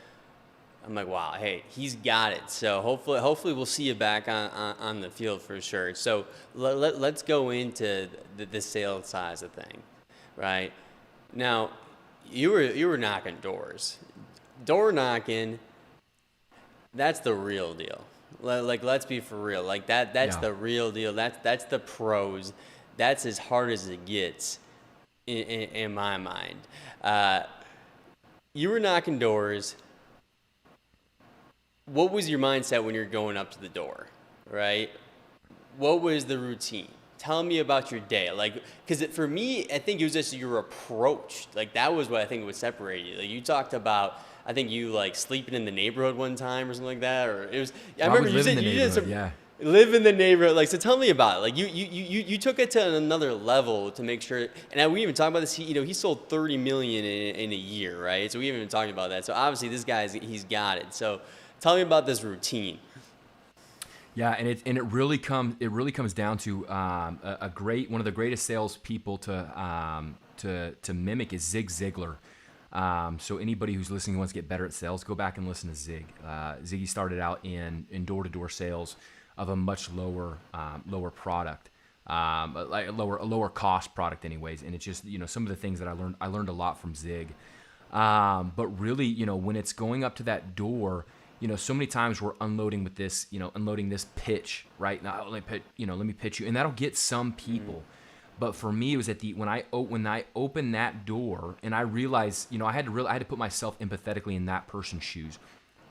I'm like, wow, hey, he's got it. So hopefully we'll see you back on the field for sure. So let's go into the sales side of thing, right? Now, you were knocking doors, door knocking. That's the real deal. Like, let's be for real. Like that's the real deal. That's the pros. That's as hard as it gets in my mind. You were knocking doors. What was your mindset when you're going up to the door, right? What was the routine? Tell me about your day. Like, because for me, I think it was just your approach. Like, that was what I think would separate you. Like, you talked about, I think you like sleeping in the neighborhood one time or something like that, or it was. I remember you said you did some live in the neighborhood. Like, so tell me about it. Like, you took it to another level to make sure. And we even talked about this. He sold 30 million in a year, right? So we haven't even talked about that. So obviously this he's got it. So tell me about this routine. Yeah, and it really comes down to one of the greatest salespeople to mimic is Zig Ziglar. So anybody who's listening who wants to get better at sales, go back and listen to Zig. Ziggy started out in door-to-door sales of a much lower product, like a lower cost product, anyways. And it's just some of the things that I learned a lot from Zig. But really, when it's going up to that door, so many times we're unloading this pitch, right? Now, let me pitch you, and that'll get some people. But for me, it was when I opened that door, and I realized, I had to put myself empathetically in that person's shoes.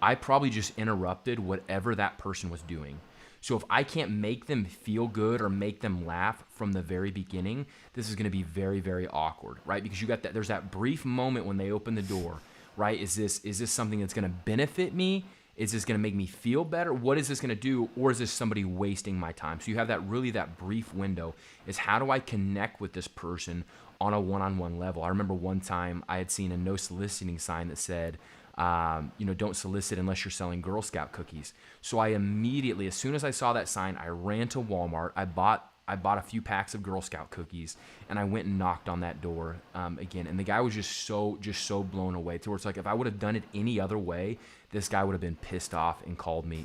I probably just interrupted whatever that person was doing. So if I can't make them feel good or make them laugh from the very beginning, this is going to be very, very awkward, right? Because there's that brief moment when they open the door, right? Is this something that's going to benefit me? Is this going to make me feel better? What is this going to do? Or is this somebody wasting my time? So you have that brief window is how do I connect with this person on a one-on-one level? I remember one time I had seen a no soliciting sign that said, don't solicit unless you're selling Girl Scout cookies. So I immediately, as soon as I saw that sign, I ran to Walmart. I bought a few packs of Girl Scout cookies, and I went and knocked on that door again. And the guy was just so blown away. To where it's like, if I would have done it any other way, this guy would have been pissed off and called me,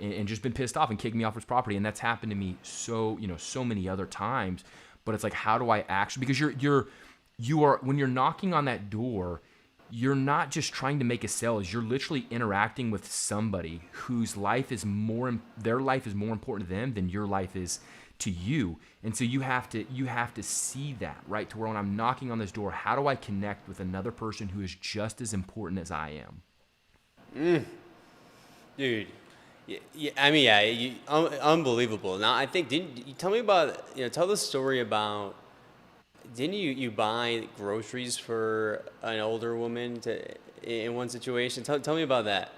and just been pissed off and kicked me off his property. And that's happened to me so many other times. But it's like, how do I actually? Because you are when you're knocking on that door, you're not just trying to make a sale. You're literally interacting with somebody whose life is their life is more important to them than your life is to you. And so you have to see that, right? To where when I'm knocking on this door, how do I connect with another person who is just as important as I am? Dude, unbelievable. Now, I think, didn't you tell me about, tell the story about, didn't you buy groceries for an older woman in one situation? Tell me about that.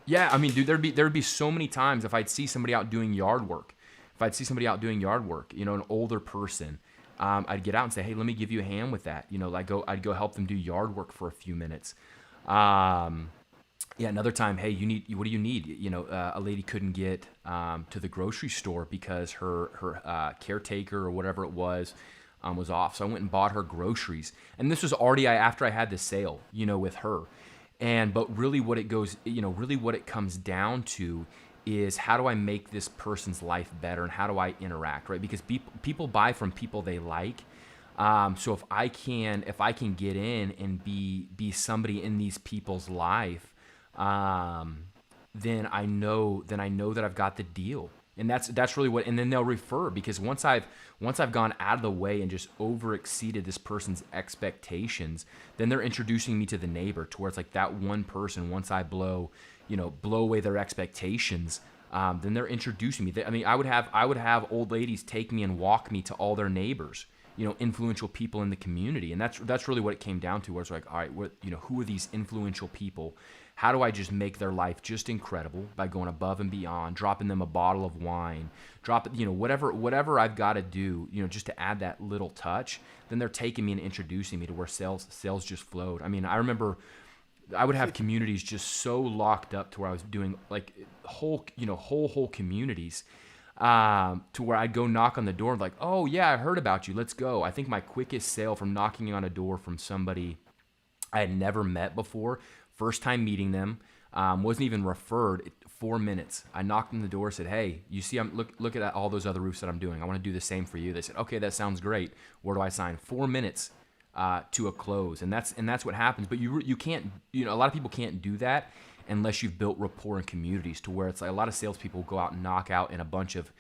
Yeah, I mean, dude, there'd be so many times if I'd see somebody out doing yard work, an older person, I'd get out and say, hey, let me give you a hand with that. I'd go help them do yard work for a few minutes. Another time, hey, what do you need? A lady couldn't get to the grocery store because her caretaker or whatever it was off. So I went and bought her groceries. And this was already after I had the sale, with her. But really what it comes down to is how do I make this person's life better and how do I interact, right? Because people buy from people they like. So if I can get in and be somebody in these people's life, then I know that I've got the deal. And that's really what, and then they'll refer, because once I've gone out of the way and just over exceeded this person's expectations, then they're introducing me to the neighbor, to where it's like that one person, once I blow away their expectations, then they're introducing me. I mean, I would have old ladies take me and walk me to all their neighbors, influential people in the community. And that's really what it came down to, where it's like, all right, who are these influential people? How do I just make their life just incredible by going above and beyond, dropping them a bottle of wine, whatever I've got to do, just to add that little touch. Then they're taking me and introducing me to where sales just flowed. I mean, I remember I would have communities just so locked up to where I was doing like whole communities, to where I'd go knock on the door like, oh yeah, I heard about you, let's go. I think my quickest sale from knocking on a door from somebody I had never met before, first time meeting them, wasn't even referred, 4 minutes. I knocked on the door, said, hey, you see, look at all those other roofs that I'm doing. I want to do the same for you. They said, okay, that sounds great. Where do I sign? 4 minutes to a close. And that's what happens. But you can't, a lot of people can't do that unless you've built rapport in communities, to where it's like a lot of salespeople go out and knock out in a bunch of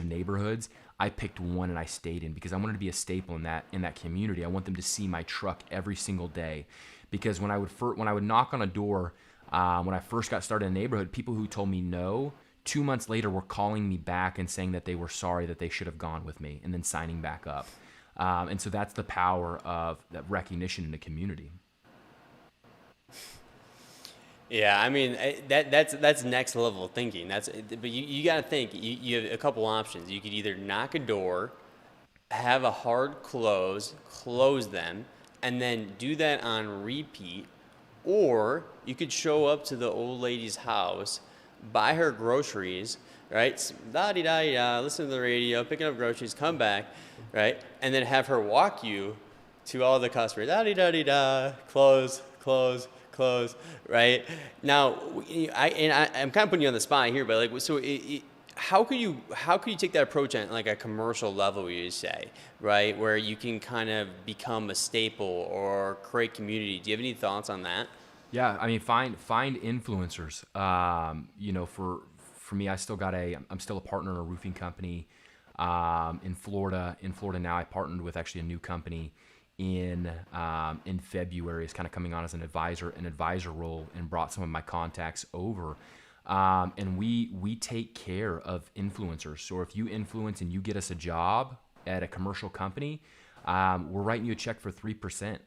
neighborhoods. I picked one and I stayed in, because I wanted to be a staple in that community. I want them to see my truck every single day. Because when I would knock on a door, when I first got started in the neighborhood, people who told me no, 2 months later were calling me back and saying that they were sorry, that they should have gone with me, and then signing back up. And so that's the power of that recognition in the community. Yeah, I mean, that's next level thinking. But you got to think. You have a couple options. You could either knock a door, have a hard close them, and then do that on repeat, or you could show up to the old lady's house, buy her groceries, right? Da-di-da-di-da, listen to the radio, picking up groceries, come back, right? And then have her walk you to all the customers. Da-di-da-di-da, close, right? Now, I'm kind of putting you on the spot here, but like, so how could you take that approach at like a commercial level, you say, right, where you can kind of become a staple or create community? Do you have any thoughts on that? Yeah, I mean, find influencers. For me, I'm still a partner in a roofing company in Florida. In Florida now, I partnered with actually a new company in February. It's kind of coming on as an advisor role, and brought some of my contacts over. And we take care of influencers. So if you influence and you get us a job at a commercial company, we're writing you a check for 3%.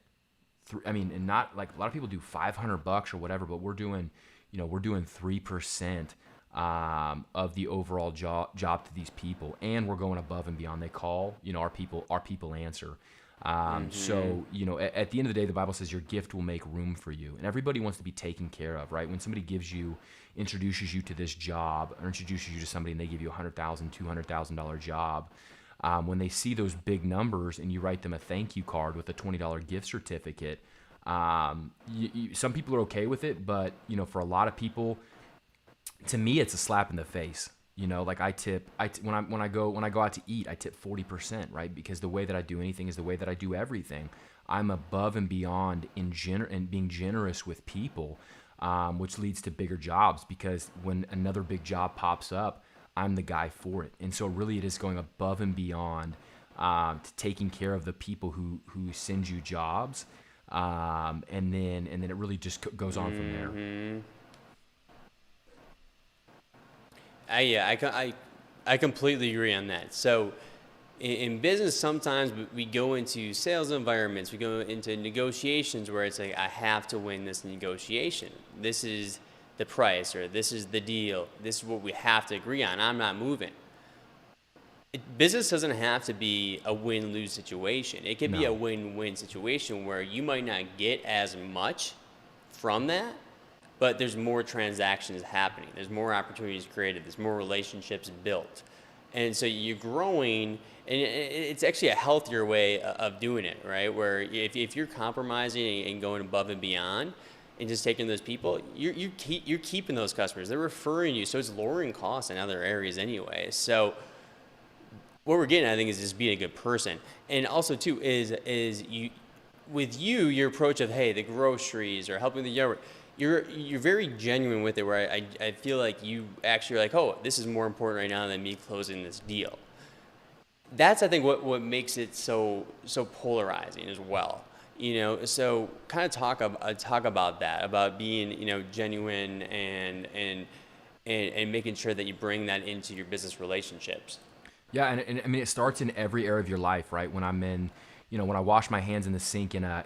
And not like a lot of people do $500 or whatever, but we're doing 3% of the overall job to these people, and we're going above and beyond. They call, our people answer. So, at the end of the day, the Bible says your gift will make room for you, and everybody wants to be taken care of, right? When somebody introduces you to this job, or introduces you to somebody and they give you $100,000, $200,000 job, when they see those big numbers and you write them a thank you card with a $20 gift certificate, some people are okay with it, but for a lot of people, to me, it's a slap in the face. Like I tip. When I go out to eat, I tip 40%, right? Because the way that I do anything is the way that I do everything. I'm above and beyond and being generous with people, which leads to bigger jobs. Because when another big job pops up, I'm the guy for it. And so really, it is going above and beyond to taking care of the people who send you jobs, and then it really just goes on from there. I completely agree on that. So in business, sometimes we go into sales environments, we go into negotiations where it's like, I have to win this negotiation. This is the price, or this is the deal. This is what we have to agree on. I'm not moving. Business doesn't have to be a win-lose situation. It can be a win-win situation where you might not get as much from that, but there's more transactions happening. There's more opportunities created. There's more relationships built. And so you're growing, and it's actually a healthier way of doing it, right? Where if you're compromising and going above and beyond, and just taking those people, you're keeping those customers. They're referring you, so it's lowering costs in other areas anyway. So what we're getting, I think, is just being a good person. And also too is you, with you, your approach of, hey, the groceries or helping the yard, you're very genuine with it, where I feel like you actually are like, oh, this is more important right now than me closing this deal. That's, I think, what makes it so polarizing as well. So kind of talk about that, about being, genuine and making sure that you bring that into your business relationships. Yeah, and I mean, it starts in every area of your life, right? When I'm in, when I wash my hands in the sink in a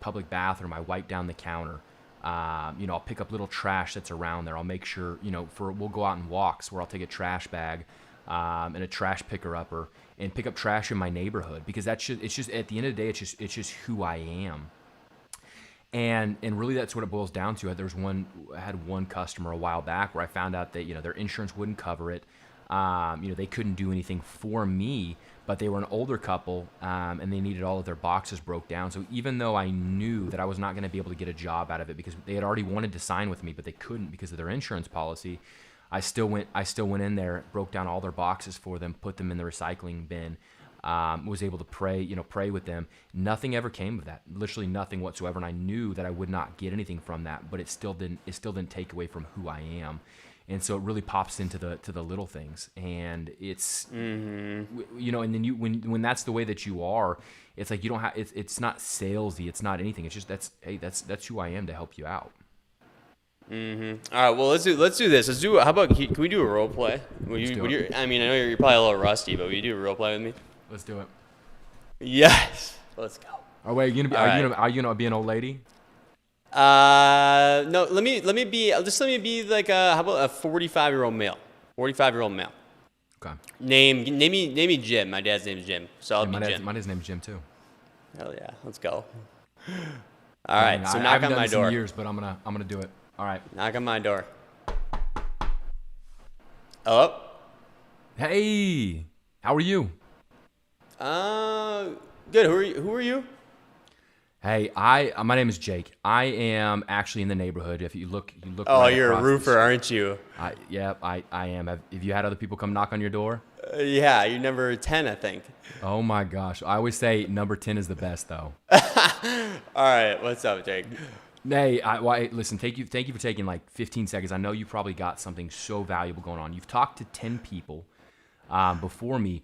public bathroom, I wipe down the counter. I'll pick up little trash that's around there. I'll make sure, we'll go out on walks where I'll take a trash bag and a trash picker upper and pick up trash in my neighborhood, because it's just at the end of the day, it's just who I am. And really that's what it boils down to. I had one customer a while back where I found out that, their insurance wouldn't cover it. They couldn't do anything for me, but they were an older couple, and they needed all of their boxes broke down. So even though I knew that I was not going to be able to get a job out of it, because they had already wanted to sign with me, but they couldn't because of their insurance policy, I still went in there, broke down all their boxes for them, put them in the recycling bin, was able to pray with them. Nothing ever came of that, literally nothing whatsoever. And I knew that I would not get anything from that, but it still didn't take away from who I am. And so it really pops into the little things, and it's, and then when that's the way that you are, it's like you don't have, it's not salesy, it's not anything. It's just that's who I am, to help you out. All right, well, let's do this. How about, can we do a role play? I know you're probably a little rusty, but will you do a role play with me? Let's do it. Yes, let's go. Oh wait, are you gonna be an old lady? No, let me be like how about a 45-year-old male? 45-year-old male. Okay. Name me Jim. My dad's name is Jim, so I'll be Jim. My dad's name is Jim too. Hell yeah, let's go. All right, so knock on my door. I haven't done this in years, but I'm gonna do it. All right. Knock on my door. Hello? Hey, how are you? Good. Who are you? Hey, my name is Jake. I am actually in the neighborhood. If you look. Oh, right, you're a roofer, aren't you? I am. Have you had other people come knock on your door? Yeah, you're number 10, I think. Oh my gosh, I always say number 10 is the best, though. All right, what's up, Jake? Hey, listen. Thank you for taking like 15 seconds. I know you probably got something so valuable going on. You've talked to 10 people before me.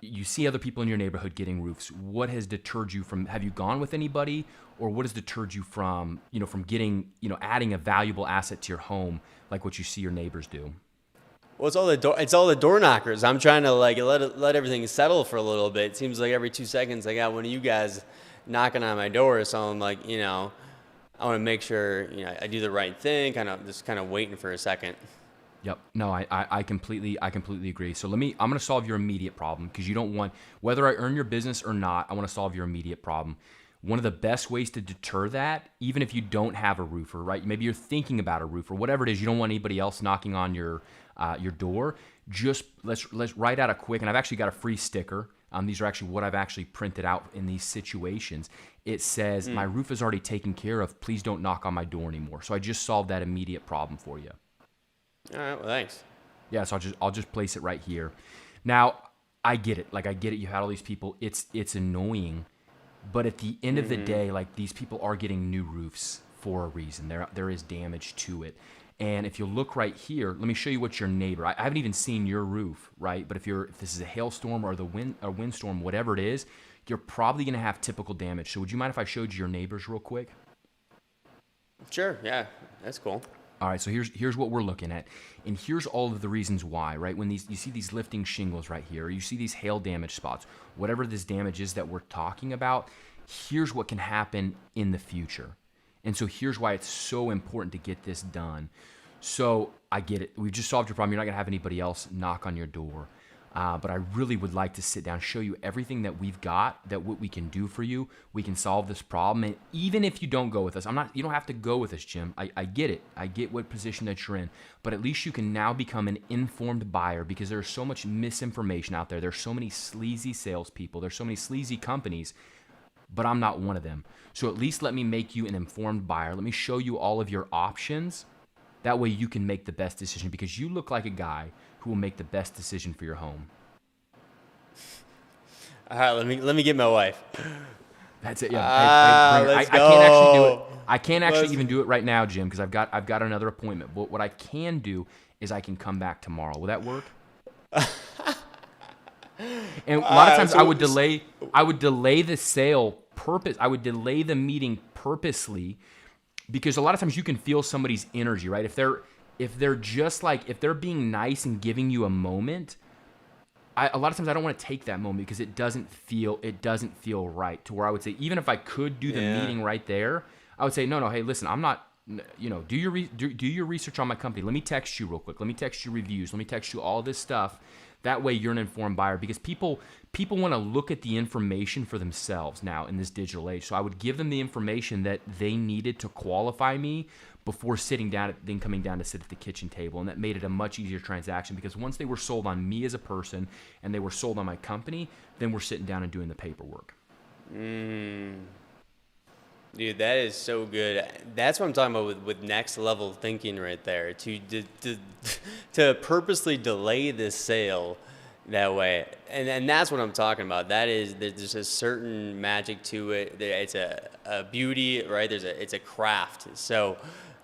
You see other people in your neighborhood getting roofs. What has deterred you from? Have you gone with anybody, or what has deterred you from getting, adding a valuable asset to your home, like what you see your neighbors do? Well, it's all the door knockers. I'm trying to let everything settle for a little bit. It seems like every 2 seconds I got one of you guys knocking on my door. So I'm like, I want to make sure I do the right thing. Kind of waiting for a second. Yep. No, I completely agree. So I'm going to solve your immediate problem, because you don't want, whether I earn your business or not, I want to solve your immediate problem. One of the best ways to deter that, even if you don't have a roofer, right? Maybe you're thinking about a roofer, whatever it is, you don't want anybody else knocking on your door. Just let's write out a quick, and I've actually got a free sticker. These are actually what I've actually printed out in these situations. It says, my roof is already taken care of. Please don't knock on my door anymore. So I just solved that immediate problem for you. All right, well, thanks. Yeah, so I'll just place it right here. Now, I get it. Like, I get it. You had all these people. It's annoying, but at the end of the day, like, these people are getting new roofs for a reason. There is damage to it. And if you look right here, let me show you what your neighbor. I haven't even seen your roof, right? But if this is a hailstorm or a windstorm, whatever it is, you're probably going to have typical damage. So would you mind if I showed you your neighbors real quick? Sure. Yeah, that's cool. All right, so here's what we're looking at, and here's all of the reasons why, right? When you see these lifting shingles right here, or you see these hail damage spots, whatever this damage is that we're talking about, here's what can happen in the future. And so here's why it's so important to get this done. So I get it. We've just solved your problem. You're not going to have anybody else knock on your door. But I really would like to sit down, show you everything that we've got, that what we can do for you. We can solve this problem. And even if you don't go with us, you don't have to go with us, Jim. I get it. I get what position that you're in. But at least you can now become an informed buyer, because there's so much misinformation out there. There's so many sleazy salespeople. There's so many sleazy companies but I'm not one of them. So at least let me make you an informed buyer. Let me show you all of your options. That way you can make the best decision, because you look like a guy who will make the best decision for your home. All right, let me get my wife. That's it. Yeah. Hey, Let's I can't actually do it. go. I can't actually even do it right now, Jim, because I've got another appointment. But what I can do is I can come back tomorrow. Will that work? And a lot of times I would delay the sale I would delay the meeting purposely, because a lot of times you can feel somebody's energy, right? If they're just like, if they're being nice and giving you a moment, a lot of times I don't want to take that moment because it doesn't feel right, to where I would say, even if I could do the meeting right there, I would say, no, hey, listen, I'm not, do your research on my company. Let me text you real quick. Let me text you reviews. Let me text you all this stuff. That way you're an informed buyer, because people want to look at the information for themselves now in this digital age. So I would give them the information that they needed to qualify me before then coming down to sit at the kitchen table. And that made it a much easier transaction, because once they were sold on me as a person and they were sold on my company, then we're sitting down and doing the paperwork. Dude, that is so good. That's what I'm talking about with next level thinking right there. To purposely delay this sale that way, and that's what I'm talking about. There's a certain magic to it. It's a beauty, right? It's a craft. So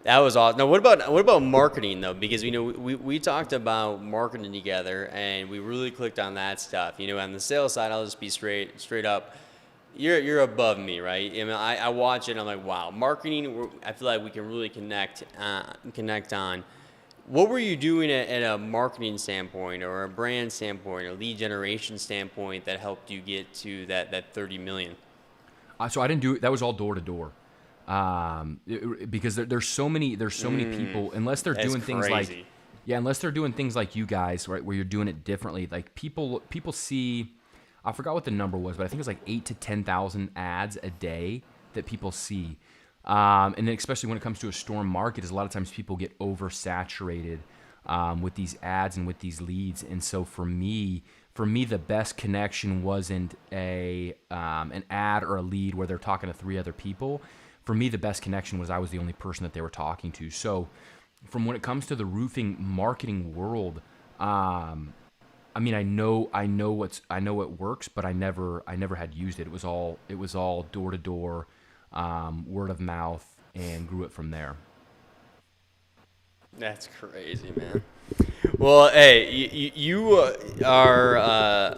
that was awesome. Now, what about marketing though? Because we talked about marketing together, and we really clicked on that stuff. On the sales side, I'll just be straight up. You're above me, right? I watch it and I'm like, wow, marketing, I feel like we can really connect on. What were you doing at a marketing standpoint or a brand standpoint or lead generation standpoint that helped you get to that 30 million? So I didn't do it. That was all door to door. Because there's so many people, unless they're doing things like, unless they're doing things like you guys, right, where you're doing it differently. Like people see, I forgot what the number was, but I think it was like 8,000 to 10,000 ads a day that people see. And then especially when it comes to a storm market, is a lot of times people get oversaturated with these ads and with these leads. And so for me, the best connection wasn't an ad or a lead where they're talking to 3 other people. For me, the best connection was I was the only person that they were talking to. So from when it comes to the roofing marketing world, I know it works, but I never had used it. It was all door to door, word of mouth, and grew it from there. That's crazy, man. Well, hey, you are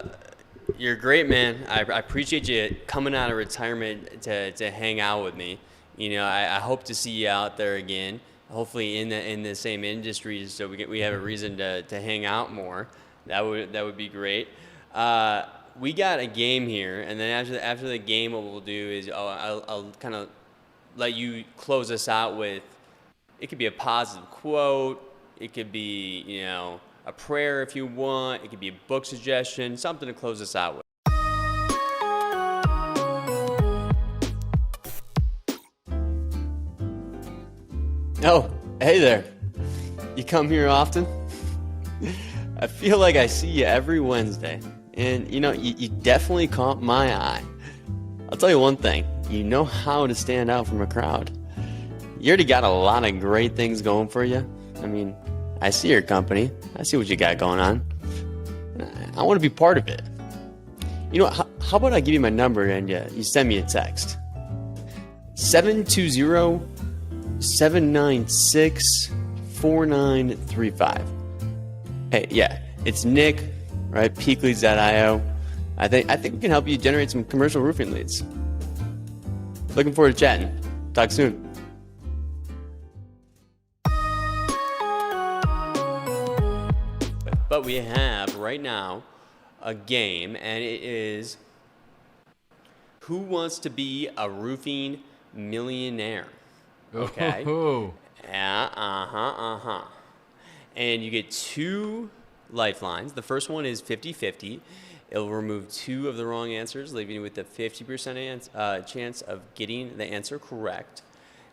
you're great, man. I appreciate you coming out of retirement to hang out with me. I hope to see you out there again. Hopefully in the same industry, so we have a reason to hang out more. That would be great. We got a game here, and then after the game, what we'll do is I'll kind of let you close us out with. It could be a positive quote. It could be a prayer if you want. It could be a book suggestion, something to close us out with. Oh, hey there. You come here often? I feel like I see you every Wednesday, and you definitely caught my eye. I'll tell you one thing, you know how to stand out from a crowd. You already got a lot of great things going for you. I mean, I see your company. I see what you got going on. I want to be part of it. How about I give you my number and you send me a text? 720-796-4935. Hey, yeah, it's Nick, right? Peakleads.io. I think we can help you generate some commercial roofing leads. Looking forward to chatting. Talk soon. But we have right now a game, and it is Who Wants to Be a Roofing Millionaire? Okay. Oh. Yeah, And you get 2 lifelines. The first one is 50-50. It'll remove 2 of the wrong answers, leaving you with a 50% chance of getting the answer correct.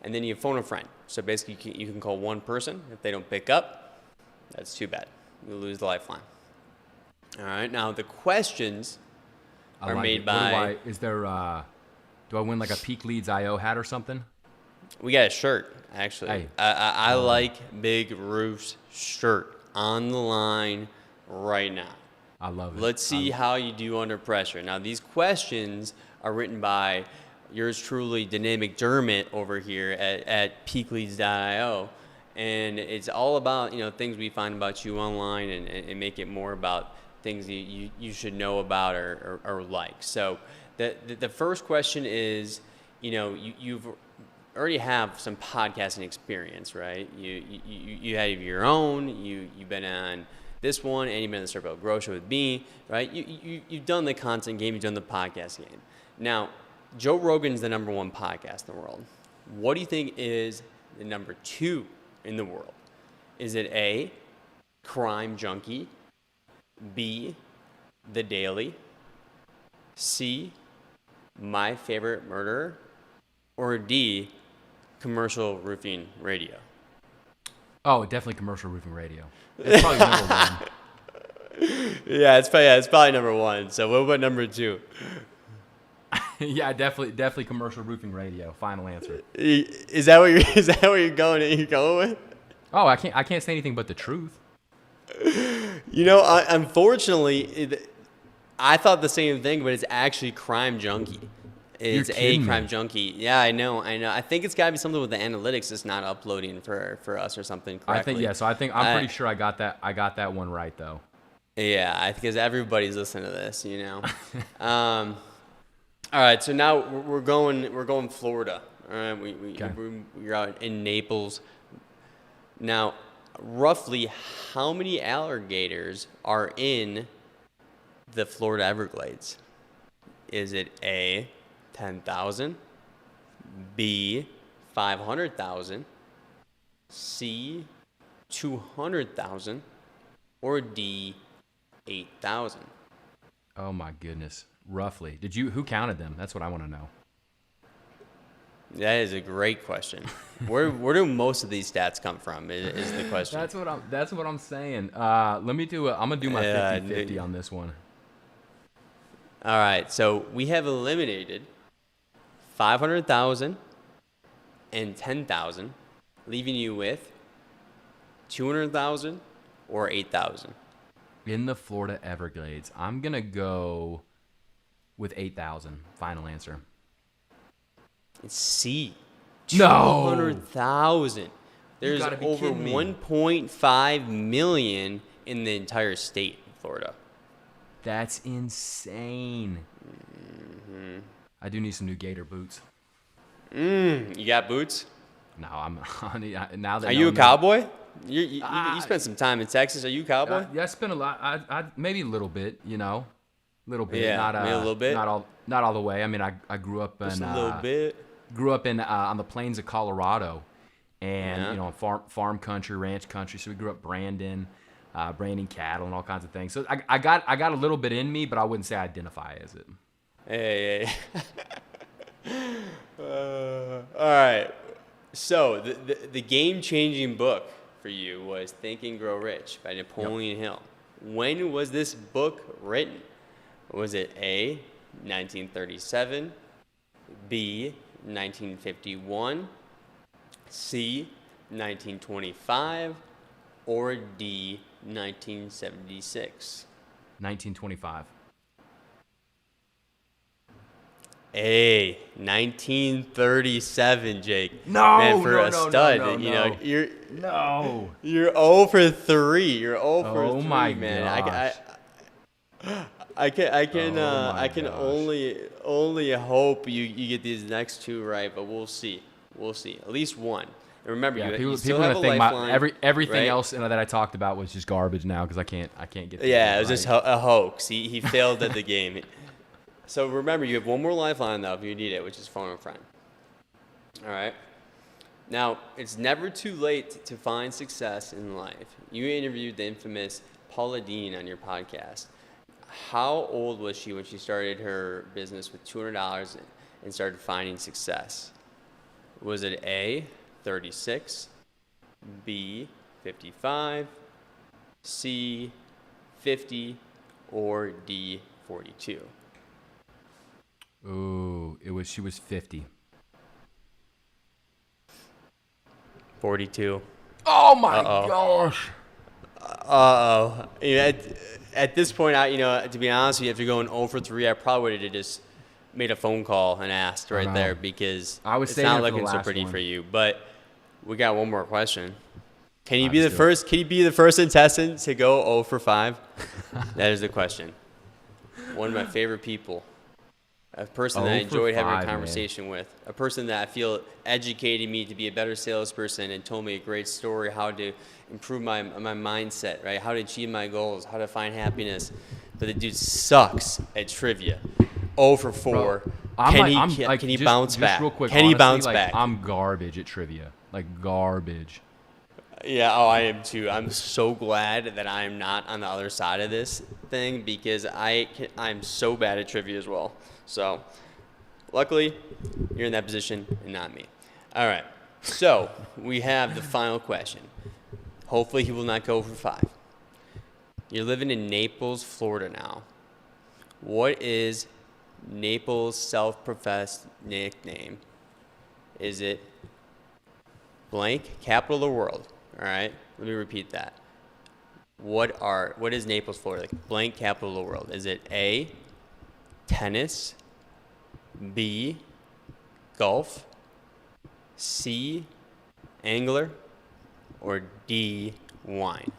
And then you phone a friend. So basically, you can call one person. If they don't pick up, that's too bad. You lose the lifeline. All right. Now, the questions are made by... Is there... Do I win like a Peak Leads IO hat or something? We got a shirt, actually. Hey. I like Big Roof's shirt on the line right now. I love it. Let's see how you do under pressure. Now, these questions are written by yours truly, Dynamic Dermot, over here at peakleads.io. And it's all about, things we find about you online and make it more about things you should know about or like. So the first question is, you've already have some podcasting experience, right? You have your own, you've been on this one, and you've been on the Circle Grow Show with me, right? You've done the content game, you've done the podcast game. Now, Joe Rogan's the #1 podcast in the world. What do you think is the #2 in the world? Is it A, Crime Junkie, B, The Daily, C, My Favorite Murderer, or D, Commercial Roofing Radio? Oh, definitely Commercial Roofing Radio. It's probably #1. Yeah, it's probably #1. So what about #2? Yeah, definitely Commercial Roofing Radio. Final answer. Is that what you're going with? Oh, I can't say anything but the truth. Unfortunately, I thought the same thing, but it's actually Crime Junkie. It's Crime Junkie. Yeah, I know. I think it's got to be something with the analytics that's not uploading for us or something correctly. I'm pretty sure I got that one right though. Yeah, because everybody's listening to this, All right, so now we're going Florida. All right, we're out in Naples. Now, roughly how many alligators are in the Florida Everglades? Is it A, 10,000, B, 500,000, C, 200,000, or D, 8,000? Oh my goodness. Roughly. Who counted them? That's what I want to know. That is a great question. Where do most of these stats come from is the question. That's what I'm saying. I'm going to do my 50-50 on this one. All right. So we have eliminated 500,000 and 10,000, leaving you with 200,000 or 8,000. In the Florida Everglades, I'm going to go with 8,000. Final answer. It's C. No. 200,000. There's over 1.5 million in the entire state of Florida. That's insane. Mm-hmm. I do need some new gator boots. You got boots? No, I'm now that. Are you a cowboy? You spent some time in Texas. Are you a cowboy? Yeah, I spent a lot. I maybe a little bit, little bit. Yeah, not maybe a little bit. Not all the way. I mean, I grew up in Just a little bit. Grew up in on the plains of Colorado, and farm country, ranch country. So we grew up branding cattle and all kinds of things. So I got a little bit in me, but I wouldn't say I identify as it. Hey. All right. So the game-changing book for you was Think and Grow Rich by Napoleon Hill. When was this book written? Was it A, 1937, B, 1951, C, 1925, or D, 1976? 1925. A, 1937, Jake. No, man, for no, a no, stud, no, no. You're 0 for 3. You're 0 for 3, Oh my man. gosh. I can only hope you get these next two right, but we'll see. At least one. And remember, you still have a lifeline. Everything right? else that I talked about was just garbage now because I can't get. Yeah, it was just a hoax. He failed at the game. So remember, you have one more lifeline though if you need it, which is phone a friend. All right. Now, it's never too late to find success in life. You interviewed the infamous Paula Deen on your podcast. How old was she when she started her business with $200 and started finding success? Was it A, 36, B, 55, C, 50, or D, 42? Ooh, she was 50. 42. Oh my Uh-oh. gosh. Uh-oh. At this point, to be honest with you, after going 0 for 3, I probably would have just made a phone call and asked right there, because I was it's saving not it for the looking so last pretty one. for you. But we got one more question. Can you All be right, the let's do it. first? Can you be the first contestant to go 0 for 5? That is the question. One of my favorite people. A person that I 0 for enjoyed having a 5, man. conversation with. A person that I feel educated me to be a better salesperson and told me a great story, how to improve my mindset, right? How to achieve my goals, how to find happiness. But the dude sucks at trivia. 0 for 4. Bro, Can he bounce back? Real quick, Can he honestly, bounce like, back? I'm garbage at trivia. Like, garbage. Yeah, I am too. I'm so glad that I am not on the other side of this thing, because I'm so bad at trivia as well. So, luckily, you're in that position and not me. All right. So, we have the final question. Hopefully, he will not go for 5. You're living in Naples, Florida now. What is Naples' self-professed nickname? Is it blank, capital of the world? All right, let me repeat that. What is Naples, Florida? Blank, capital of the world. Is it A, tennis, B, golf, C, angler, or D, wine?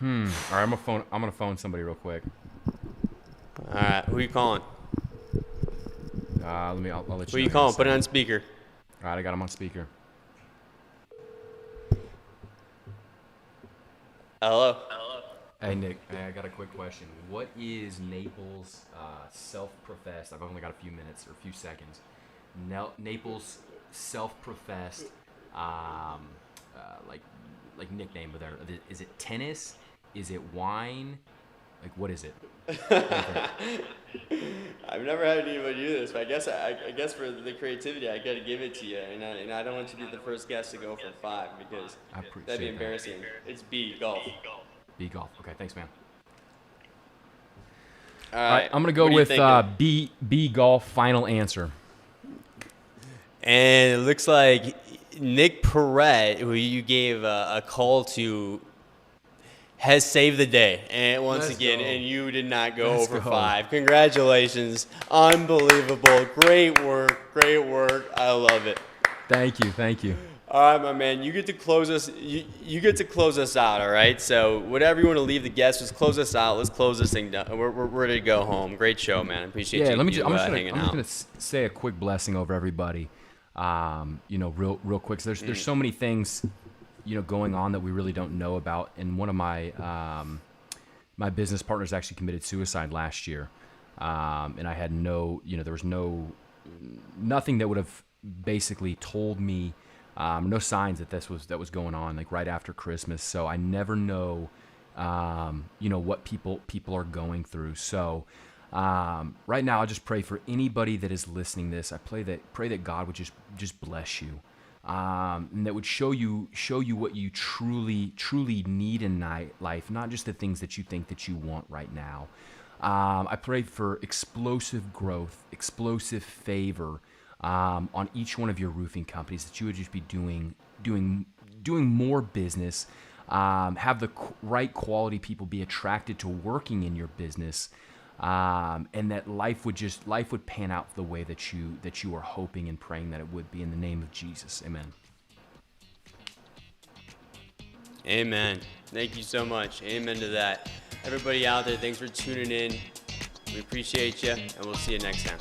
All right, I'm gonna phone somebody real quick. All right, who are you calling? I'll let you know. Who are you calling? Put it on speaker. All right, I got him on speaker. Hello. Hey Nick, I got a quick question. What is Naples' self-professed? I've only got a few minutes or a few seconds. Naples' self-professed, like nickname with her. Is it tennis? Is it wine? Like, what is it? I've never had anybody do this, but I guess for the creativity, I got to give it to you, and I don't want you to be the first guest to go for 5, because that'd be embarrassing. It's B, golf. B, golf. Okay, thanks, man. All All right, I'm gonna go with B, golf. Final answer. And it looks like Nick Perret, who you gave a call to, has saved the day, and once again, and you did not go over 5. Congratulations. Unbelievable. Great work. I love it. Thank you. All right, my man, you get to close us. You get to close us out. All right. So whatever you want to leave the guests, just close us out. Let's close this thing down. We're ready to go home. Great show, man. I appreciate you. I'm hanging just out. gonna say a quick blessing over everybody. Real quick. So there's so many things, going on that we really don't know about. And one of my my business partners actually committed suicide last year, and I had there was nothing that would have basically told me. No signs that that was going on, like right after Christmas. So I never know, what people are going through. So right now, I just pray for anybody that is listening to this. I pray that God would just bless you, and that would show you what you truly need in life, not just the things that you think that you want right now. I pray for explosive growth, explosive favor. On each one of your roofing companies, that you would just be doing more business, have the right quality people be attracted to working in your business, and that life would pan out the way that you are hoping and praying that it would be, in the name of Jesus. Amen. Amen. Thank you so much. Amen to that. Everybody out there, thanks for tuning in. We appreciate you, and we'll see you next time.